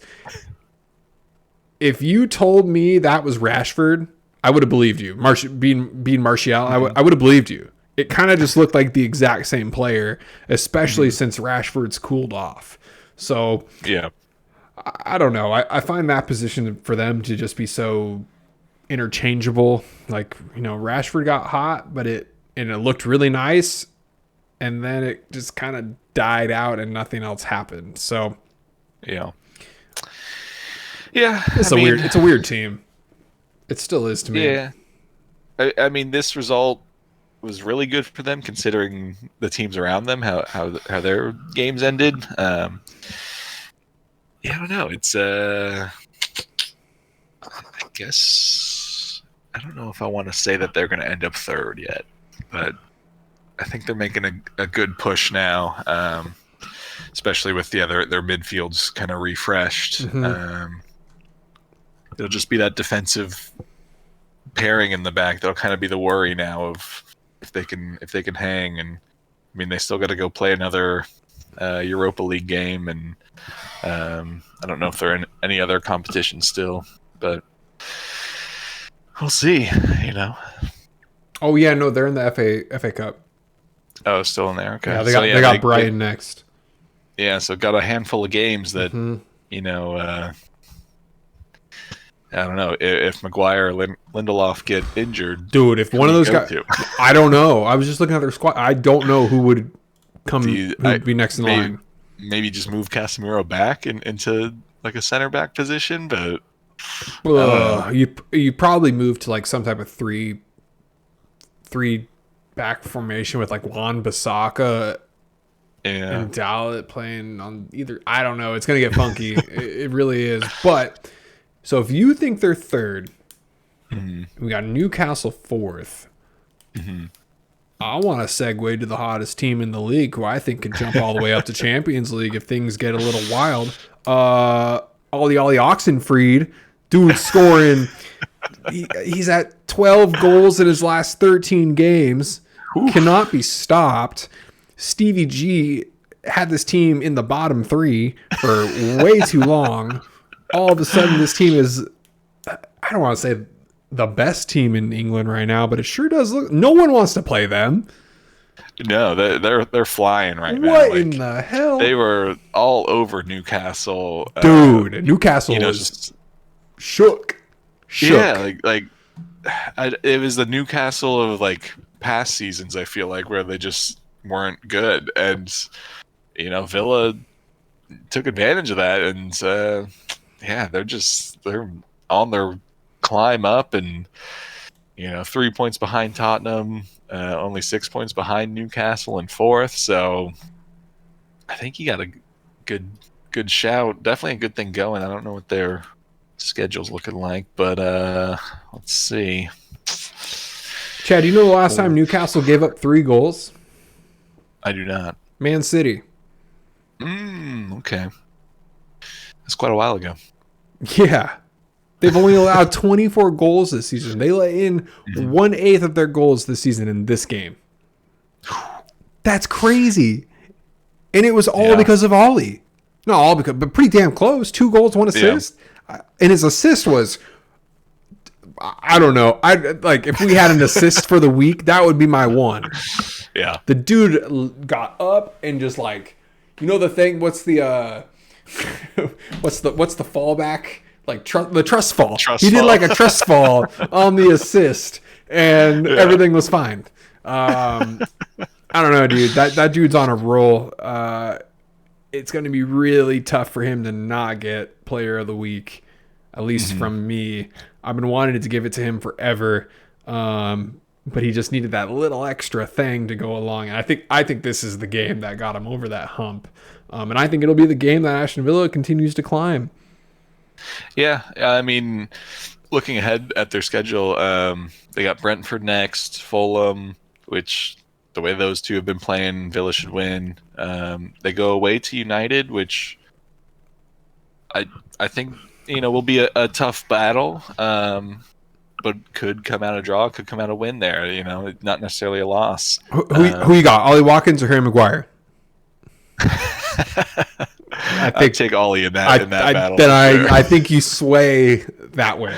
If you told me that was Rashford, I would have believed you. Being Martial, I would have believed you. It kind of just looked like the exact same player, especially since Rashford's cooled off. So yeah, I don't know. I find that position for them to just be so interchangeable. Like, Rashford got hot, but it looked really nice, and then it just kind of died out and nothing else happened. So yeah, it's a weird team. It still is to me. Yeah, I mean, this result was really good for them considering the teams around them, how their games ended. I don't know. It's I guess I don't know if I want to say that they're going to end up third yet, but I think they're making a good push now, especially with their midfields kind of refreshed. It'll just be that defensive pairing in the back that'll kind of be the worry now of if they can hang. And I mean, they still got to go play another Europa League game, and I don't know if they're in any other competition still, but we'll see. Oh yeah, no, they're in the FA Cup. Oh, still in there. Okay. Yeah, they got Brighton next. Yeah, so got a handful of games that I don't know if Maguire or Lindelof get injured. Dude, if one of those guys, I don't know. I was just looking at their squad. I don't know who would be next in line. Maybe just move Casemiro back into like a center back position, but you probably move to like some type of three back formation with like Wan-Bissaka and Dalot playing on either. I don't know. It's gonna get funky. It really is, but. So if you think they're third, Mhm. we got Newcastle fourth. I want to segue to the hottest team in the league, who I think can jump all the way up to Champions League if things get a little wild. Ollie Oxenfried, dude scoring. He's at 12 goals in his last 13 games. Oof. Cannot be stopped. Stevie G had this team in the bottom three for way too long. All of a sudden, this team is, I don't want to say the best team in England right now, but it sure does look. No one wants to play them. No, they're flying right now. What in the hell? They were all over Newcastle, Dude, Newcastle was just shook. yeah, it was the Newcastle of like past seasons. I feel like where they just weren't good, and Villa took advantage of that, and yeah, they're on their climb up, and 3 points behind Tottenham, only 6 points behind Newcastle in fourth. So I think you got a good shout. Definitely a good thing going. I don't know what their schedule's looking like, but let's see. Chad, you know the last time Newcastle gave up 3 goals? I do not. Man City. Okay. That's quite a while ago. Yeah. They've only allowed 24 goals this season. They let in 1/8 of their goals this season in this game. That's crazy. And it was all because of Ollie. Not all because, but pretty damn close. 2 goals, 1 assist. And his assist was, I don't know. If we had an assist for the week, that would be my one. Yeah. The dude got up and just the thing. What's the what's the fallback? Like the trust fall. He did like a trust fall on the assist, and everything was fine. I don't know, dude. That dude's on a roll. It's going to be really tough for him to not get Player of the Week, at least from me. I've been wanting to give it to him forever, but he just needed that little extra thing to go along. And I think this is the game that got him over that hump, and I think it'll be the game that Aston Villa continues to climb. Yeah, I mean, looking ahead at their schedule, they got Brentford next, Fulham, which the way those two have been playing, Villa should win. They go away to United, which I think will be a tough battle, but could come out a draw, could come out a win there. Not necessarily a loss. Who you got? Ollie Watkins or Harry Maguire? I'd take Ollie in that battle. Then I think you sway that way.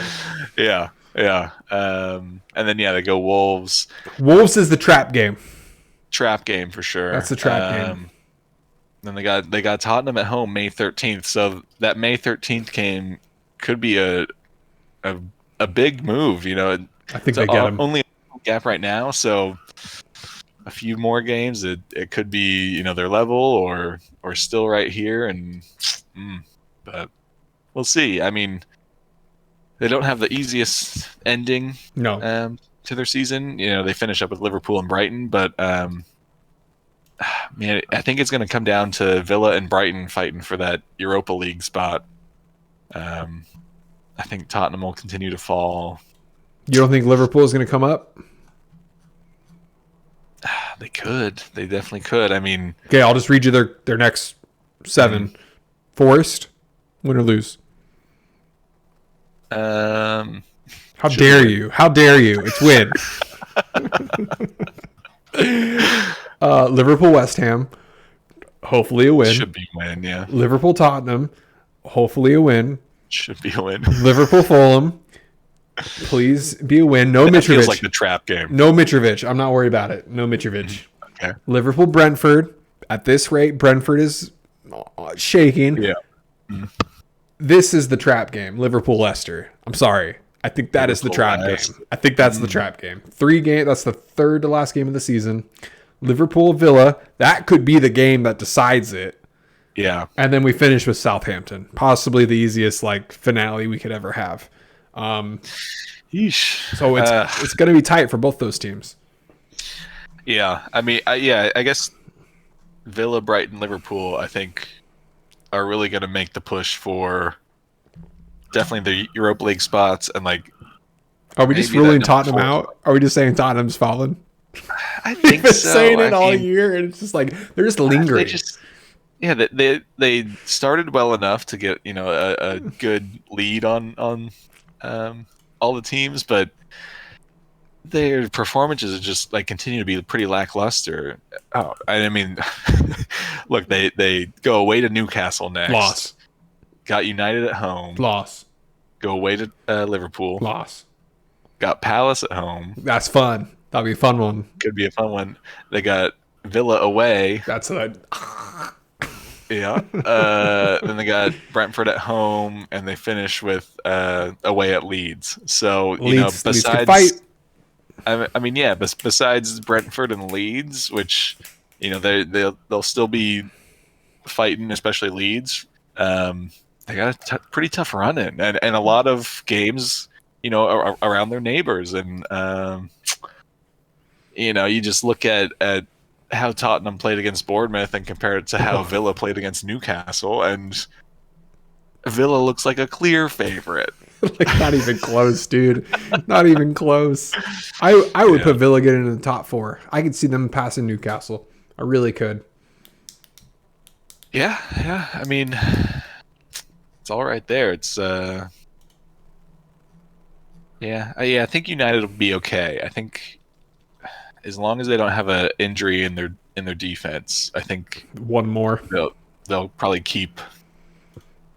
Yeah. And then they go Wolves. Wolves is the trap game. Trap game for sure. That's the trap game. Then they got Tottenham at home May 13th. So that May 13th game could be a big move. I think they get them. Only a gap right now, so a few more games, it could be their level or still right here, and but we'll see. I mean, they don't have the easiest ending to their season. They finish up with Liverpool and Brighton, but I think it's going to come down to Villa and Brighton fighting for that Europa League spot. I think Tottenham will continue to fall. You don't think Liverpool is going to come up? They could. They definitely could. I mean, okay, I'll just read you their next 7. Forest, win or lose. How dare you? How dare you? It's win. Liverpool, West Ham, hopefully a win. Should be a win, yeah. Liverpool, Tottenham, hopefully a win. Should be a win. Liverpool, Fulham, please be a win. No Mitrovic. Feels like the trap game. No Mitrovic. I'm not worried about it. No Mitrovic. Okay. Liverpool, Brentford. At this rate, Brentford is shaking. Yeah. This is the trap game. Liverpool, Leicester. I'm sorry. I think that is the trap game. I think that's the trap game. 3 game. That's the third to last game of the season. Liverpool, Villa. That could be the game that decides it. Yeah. And then we finish with Southampton. Possibly the easiest finale we could ever have. Yeesh. So it's going to be tight for both those teams. Yeah. I mean, I guess Villa, Brighton, Liverpool, I think, are really going to make the push for definitely the Europa League spots, and like Are we just maybe that ruling number Tottenham 4 out? Are we just saying Tottenham's fallen? I We've think been so. saying it I all mean, year, and it's just like they're just they lingering. just yeah, they started well enough to get a good lead on um, all the teams, but their performances are just like continue to be pretty lackluster. Oh, I mean, look, they go away to Newcastle next. Loss, Got United at home. loss, Go away to Liverpool. loss. Got Palace at home. That's fun. That'll be a fun one. Could be a fun one. They got Villa away. That's a Yeah. Then they got Brentford at home, and they finish with away at Leeds. So Leeds can besides, fight. I mean, yeah, besides Brentford and Leeds, which they'll still be fighting, especially Leeds. They got a pretty tough run in, and a lot of games, around their neighbors, and you just look at how Tottenham played against Bournemouth and compare it to how Villa played against Newcastle, and Villa looks like a clear favorite. Like not even close, dude. Not even close. I would put Villa getting in the top 4. I could see them passing Newcastle. I really could. Yeah. I mean, it's all right there. It's I think United will be okay. I think as long as they don't have an injury in their defense, I think One more. they'll probably keep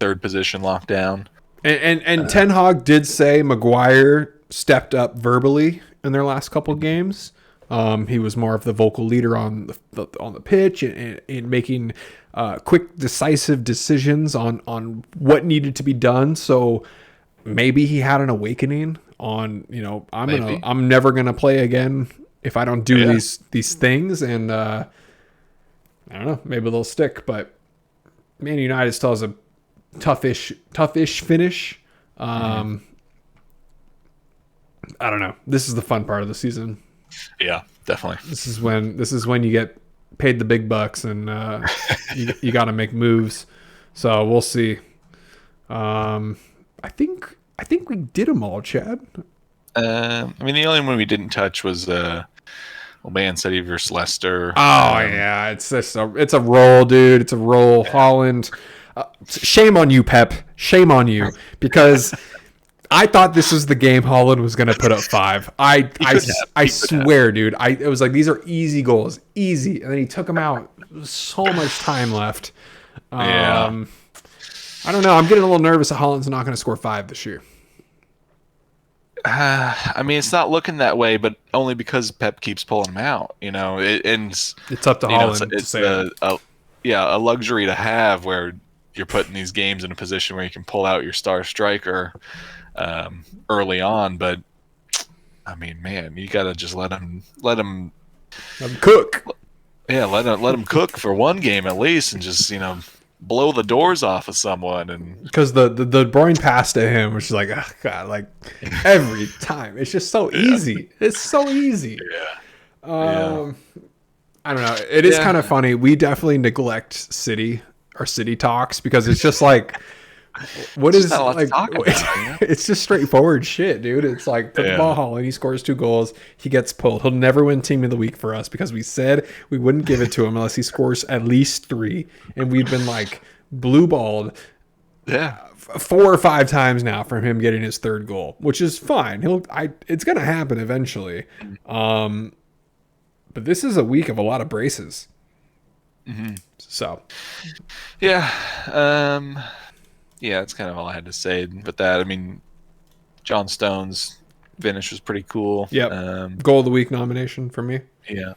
third position locked down. And Ten Hag did say Maguire stepped up verbally in their last couple games. He was more of the vocal leader on the pitch and making quick, decisive decisions on what needed to be done. So maybe he had an awakening on I'm never gonna play again if I don't do these things. And I don't know, maybe they'll stick. But Man United still has a toughish finish. I don't know. This is the fun part of the season. Yeah, definitely. This is when you get paid the big bucks and you got to make moves. So we'll see. I think we did them all, Chad. I mean, the only one we didn't touch was Man City versus Leicester. Oh yeah, it's a roll, dude. It's a roll. Yeah. Holland. Shame on you, Pep. Shame on you, because I thought this was the game Holland was going to put up 5. I swear, dude. It was like, these are easy goals, easy, and then he took them out. So much time left. I don't know. I'm getting a little nervous that Holland's not going to score 5 this year. I mean, it's not looking that way, but only because Pep keeps pulling them out. It's up to Holland. It's a luxury to have where you're putting these games in a position where you can pull out your star striker early on. But I mean, man, you gotta just let him cook. Yeah, let him cook for one game at least, and just blow the doors off of someone. And because the Bruyne pass to him, which is like, oh God, like every time, it's just so easy. It's so easy. Yeah. I don't know. It is kind of funny. We definitely neglect our city talks because it's just like, what is like? It's just straightforward shit, dude. It's like put the ball Holland, he scores 2 goals, he gets pulled. He'll never win Team of the Week for us because we said we wouldn't give it to him unless he scores at least 3, and we've been like blue balled. 4 or 5 times now from him getting his 3rd goal, which is fine. It's gonna happen eventually. But this is a week of a lot of braces. Mm-hmm. So, yeah, that's kind of all I had to say. But that, I mean, John Stone's finish was pretty cool. Yeah, goal of the week nomination for me. Yeah.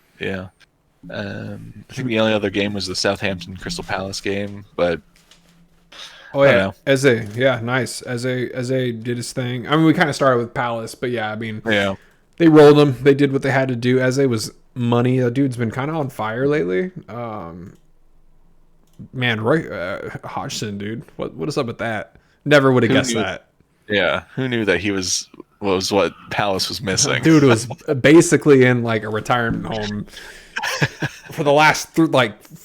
I think the only other game was the Southampton Crystal Palace game, but Eze, nice. Eze did his thing. I mean, we kind of started with Palace, but yeah, I mean, they rolled him. They did what they had to do. Eze was money. That dude's been kind of on fire lately. Man, Roy Hodgson, dude, what is up with that? Never would have guessed that. Yeah, who knew that he was what Palace was missing? Dude was basically in like a retirement home for the last 4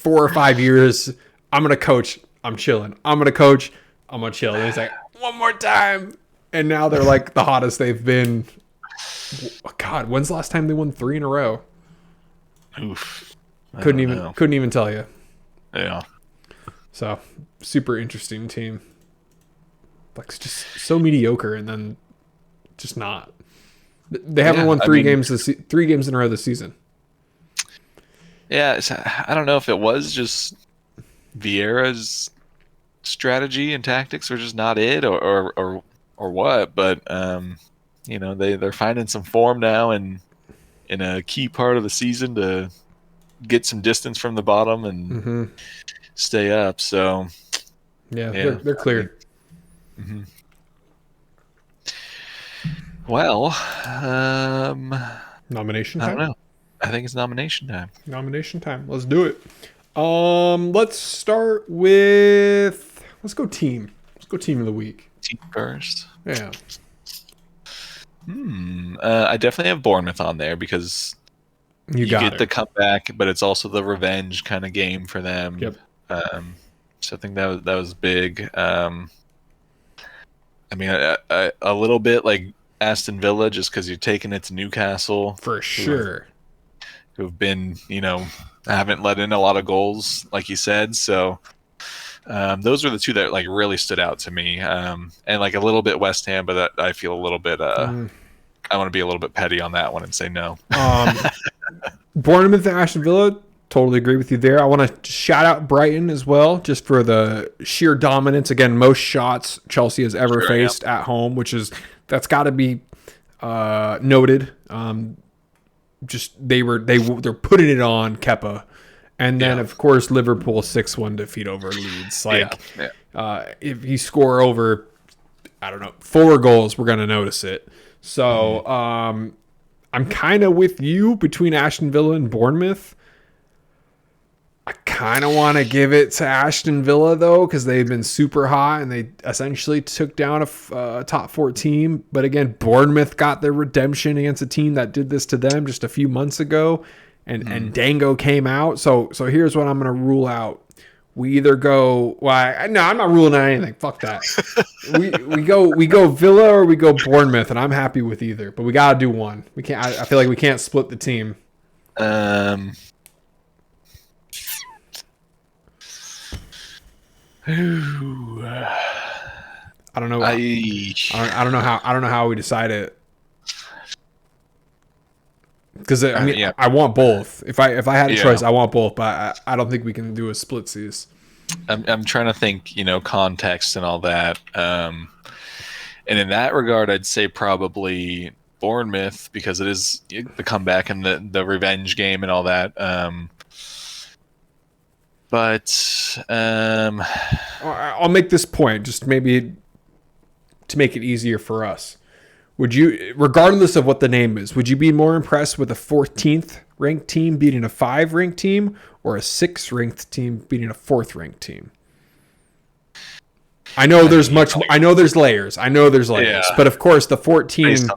or 5 years. I'm gonna coach. I'm chilling. I'm gonna coach. I'm gonna chill. And he's like, one more time. And now they're like the hottest they've been. God, when's the last time they won 3 in a row? Oof. Couldn't even tell you. Yeah. So super interesting team. Like just so mediocre, and then just not. They haven't won 3 games in a row this season. Yeah, I don't know if it was just Vieira's strategy and tactics were just not it, or what. But they're finding some form now, and in a key part of the season to get some distance from the bottom and stay up. So yeah, they're clear. Well, Nomination I time. don't know. I think it's nomination time. Nomination time. Let's do it. Let's start with. Let's go team. Let's go team of the week. Team first. Yeah. I definitely have Bournemouth on there because you get the comeback, but it's also the revenge kind of game for them. Yep. So I think that was big. I mean, a little bit like Aston Villa, just because you're taking it to Newcastle for sure, who have been, haven't let in a lot of goals, like you said. So those are the two that like really stood out to me, and like a little bit West Ham, but I feel a little bit. I want to be a little bit petty on that one and say no. Bournemouth and Aston Villa, totally agree with you there. I want to shout out Brighton as well, just for the sheer dominance. Again, most shots Chelsea has ever faced at home, that's got to be noted. Just they're putting it on Kepa, and then of course Liverpool 6-1 defeat over Leeds. If you score over, I don't know, 4 goals, we're gonna notice it. So I'm kind of with you between Aston Villa and Bournemouth. I kind of want to give it to Aston Villa, though, because they've been super hot and they essentially took down a top 4 team. But again, Bournemouth got their redemption against a team that did this to them just a few months ago, and Dango came out. So here's what I'm going to rule out. We either go, I'm not ruling out anything. Fuck that. we go Villa or we go Bournemouth, and I'm happy with either. But we got to do one. We can't. I feel like we can't split the team. I don't know. I don't know how we decide it. Because I want both. If I had a choice, I want both. But I don't think we can do a splitsies. I'm trying to think, context and all that. And in that regard, I'd say probably Bournemouth because it is the comeback and the revenge game and all that. But I'll make this point, just maybe to make it easier for us. Would you, regardless of what the name is, would you be more impressed with a 14th ranked team beating a 5 ranked team, or a 6th ranked team beating a 4th ranked team? I know there's layers. Yeah. But of course, the 14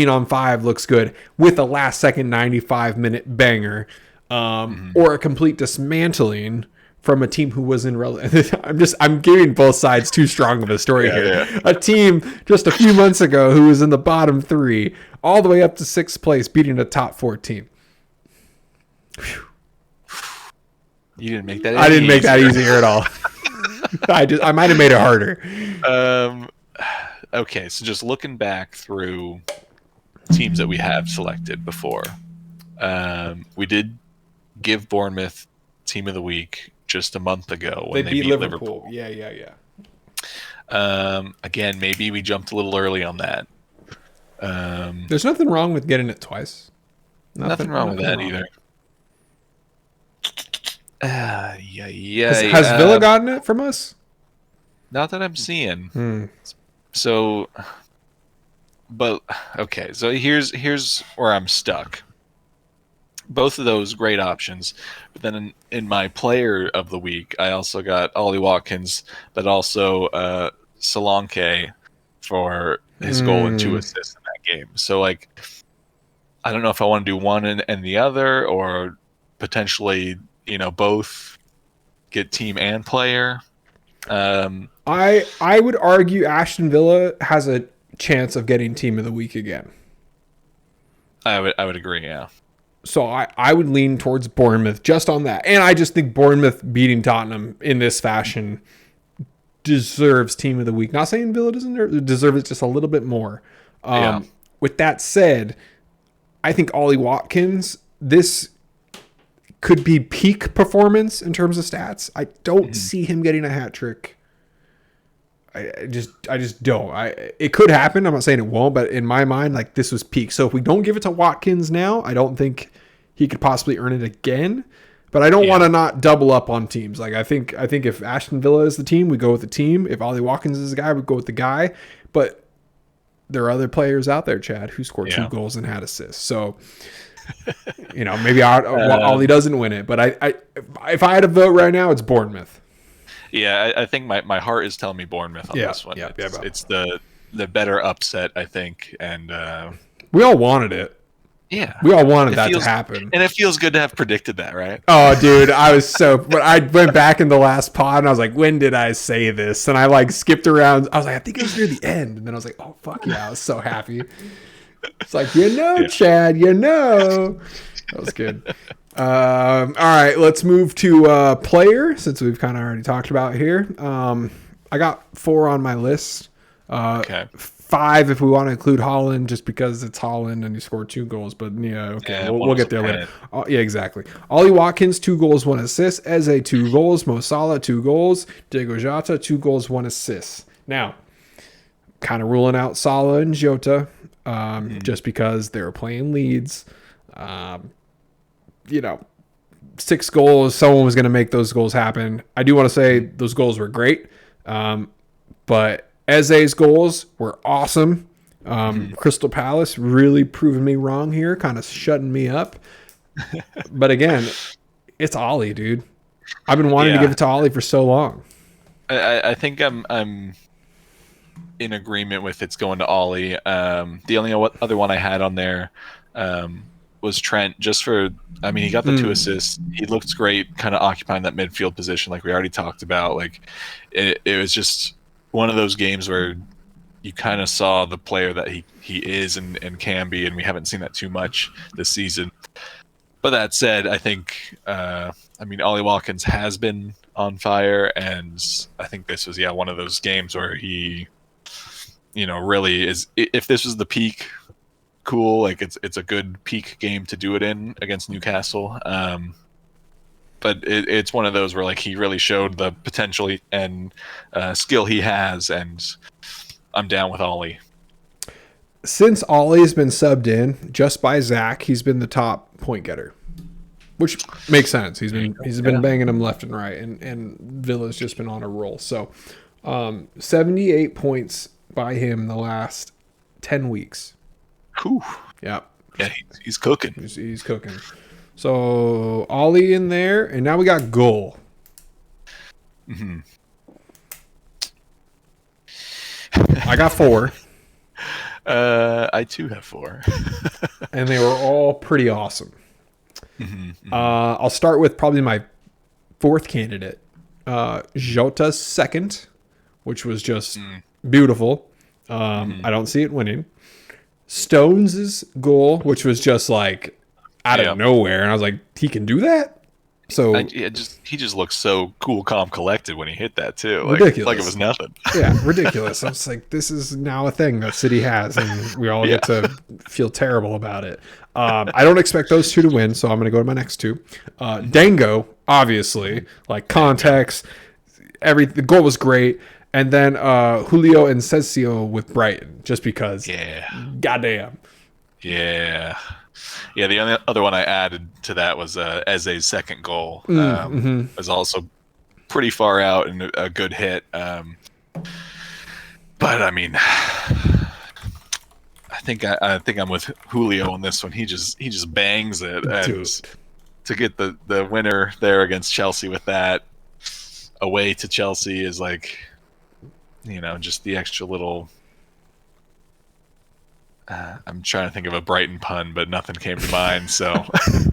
on 5 looks good with a last second 95-minute banger. Or a complete dismantling from a team who was in I'm giving both sides too strong of a story here. Yeah. A team just a few months ago who was in the bottom 3 all the way up to 6th place, beating a top 4 team. Whew. You didn't make that easier. I didn't make that easier at all. I might have made it harder. Okay, so just looking back through teams that we have selected before, we did give Bournemouth Team of the Week just a month ago when they beat Liverpool. Yeah. Again, maybe we jumped a little early on that. There's nothing wrong with getting it twice. Nothing wrong with that either. Has Villa gotten it from us? Not that I'm seeing. So, but okay. So here's where I'm stuck. Both of those great options, but then in my player of the week, I also got Ollie Watkins, but also Solanke for his goal and 2 assists in that game. So like, I don't know if I want to do one and the other, or potentially both get team and player. I would argue Aston Villa has a chance of getting Team of the Week again. I would agree. Yeah. So I would lean towards Bournemouth just on that. And I just think Bournemouth beating Tottenham in this fashion deserves Team of the Week. Not saying Villa doesn't deserve it just a little bit more. Yeah. With that said, I think Ollie Watkins, this could be peak performance in terms of stats. I don't see him getting a hat trick. I just don't. It could happen. I'm not saying it won't, but in my mind, like, this was peak. So if we don't give it to Watkins now, I don't think he could possibly earn it again. But I don't want to not double up on teams. Like, I think if Aston Villa is the team, we go with the team. If Ollie Watkins is the guy, we go with the guy. But there are other players out there, Chad, who scored 2 goals and had assists. So, maybe Ollie doesn't win it. But if I had to vote right now, it's Bournemouth. Yeah, I think my heart is telling me Bournemouth on this one. It's the better upset, I think, and we all wanted it. Yeah, we all wanted that to happen, and it feels good to have predicted that, right? Oh, dude, but I went back in the last pod and I was like, when did I say this? And I like skipped around. I was like, I think it was near the end, and then I was like, oh fuck yeah, I was so happy. It's like, Chad, that was good. All right, let's move to player, since we've kind of already talked about here. I got 4 on my list. Okay. 5 if we want to include Holland, just because it's Holland and he scored 2 goals. But we'll get there later. Yeah, exactly. Ollie Watkins, 2 goals, 1 assist. Eze, 2 goals. Mo Salah, 2 goals. Diego Jota, 2 goals, 1 assist. Now, kind of ruling out Salah and Jota, just because they were playing Leeds. 6 goals, someone was going to make those goals happen. I do want to say those goals were great, but Eze's goals were awesome. Crystal Palace really proving me wrong here, kind of shutting me up. But again, it's Ollie, dude. I've been wanting to give it to Ollie for so long. I think I'm in agreement with it's going to Ollie. The only other one I had on there was Trent, just for, he got the 2 assists. He looked great, kind of occupying that midfield position like we already talked about. Like, it was just one of those games where you kind of saw the player that he is and can be, and we haven't seen that too much this season. But that said, I think, Ollie Watkins has been on fire, and I think this was, one of those games where he, really is, if this was the peak, cool, like it's a good peak game to do it in against Newcastle. But it's one of those where, like, he really showed the potential and skill he has, and I'm down with Ollie. Since Ollie's been subbed in just by Zach, he's been the top point getter, which makes sense. He's been banging him left and right, and Villa's just been on a roll. So 78 points by him the last 10 weeks. Whew. Yeah. Yeah, he's cooking. He's cooking. So Ollie in there, and now we got goal. I got 4. I too have 4. And they were all pretty awesome. I'll start with probably my 4th candidate. Jota's 2nd, which was just beautiful. I don't see it winning. Stones' goal, which was just like out of nowhere, and I was like, he can do that. So he just looks so cool, calm, collected when he hit that too. Ridiculous. Like it was nothing. Yeah, ridiculous. I was like, this is now a thing that City has, and we all get to feel terrible about it. I don't expect those 2 to win, so I'm going to go to my next 2. Dango, obviously, like context, the goal was great. And then Julio and Cesio with Brighton, just because. Yeah. Goddamn. Yeah. Yeah, the only other one I added to that was Eze's 2nd goal. Was also pretty far out and a good hit. But I think I'm with Julio on this one. He just bangs it, and to get the winner there against Chelsea with that away to Chelsea is like, just the extra little, I'm trying to think of a Brighton pun, but nothing came to mind. So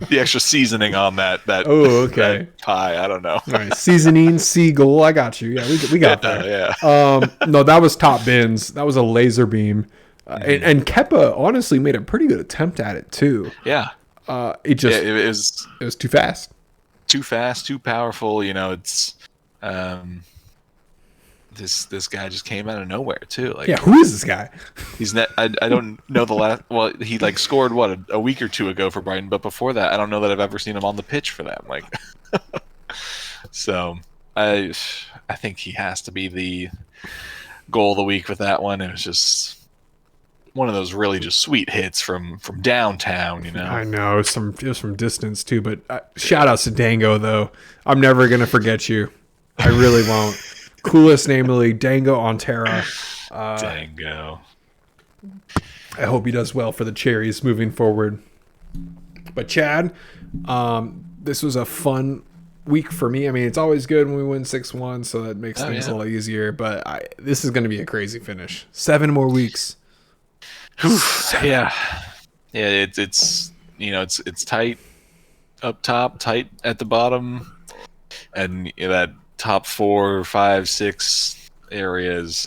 the extra seasoning on that Oh, okay. that pie, I don't know. All right, seasoning, seagull. I got you. Yeah, we got there. Yeah. No, that was top bins. That was a laser beam, and Keppa honestly made a pretty good attempt at it too. Yeah. It just It was too fast. Too fast, too powerful. It's this guy just came out of nowhere too. Like, Yeah, who is this guy? he's not. I don't know the last. Well, he like scored what a week or two ago for Brighton, but before that, I don't know that I've ever seen him on the pitch for them. Like, so I think he has to be the goal of the week with that one. It was just one of those really just sweet hits from downtown. I know it was from distance too, but shout outs to Dango though. I'm never gonna forget you. I really won't. Coolest name in the league, Dango Ontera. Dango. I hope he does well for the Cherries moving forward. But Chad, this was a fun week for me. I mean, it's always good when we win 6-1, so that makes things a little easier. But this is going to be a crazy finish. 7 more weeks. Yeah. It's tight up top, tight at the bottom, and that top 4, 5, 6 areas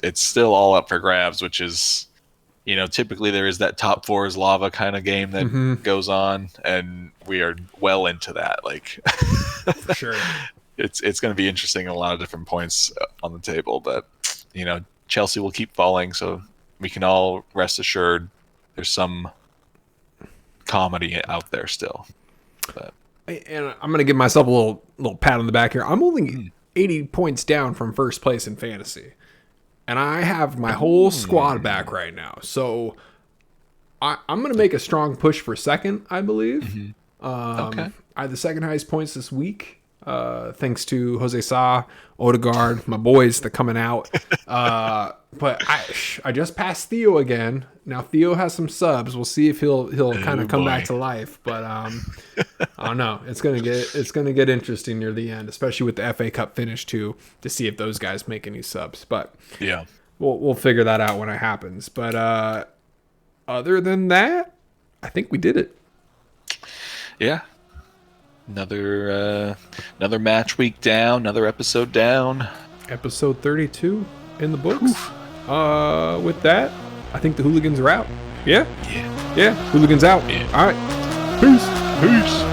it's still all up for grabs, which is, typically there is that top 4 is lava kind of game that goes on, and we are well into that. Like, for sure, it's going to be interesting at a lot of different points on the table, but Chelsea will keep falling, so we can all rest assured there's some comedy out there still. But and I'm gonna give myself a little pat on the back here. I'm only 80 points down from first place in fantasy, and I have my whole squad back right now. So I'm gonna make a strong push for second, I believe. Okay. I had the second highest points this week, thanks to Jose Sa, Odegaard, my boys. They're coming out. But I just passed Theo again. Now Theo has some subs. We'll see if he'll kind of come back to life. But I don't know. It's gonna get interesting near the end, especially with the FA Cup finish too, to see if those guys make any subs. But yeah, we'll figure that out when it happens. But other than that, I think we did it. Yeah. Another match week down, another episode down. Episode 32 in the books. With that, I think the Hooligans are out. Yeah? Yeah. Yeah, Hooligans out. Yeah. All right. Peace. Peace.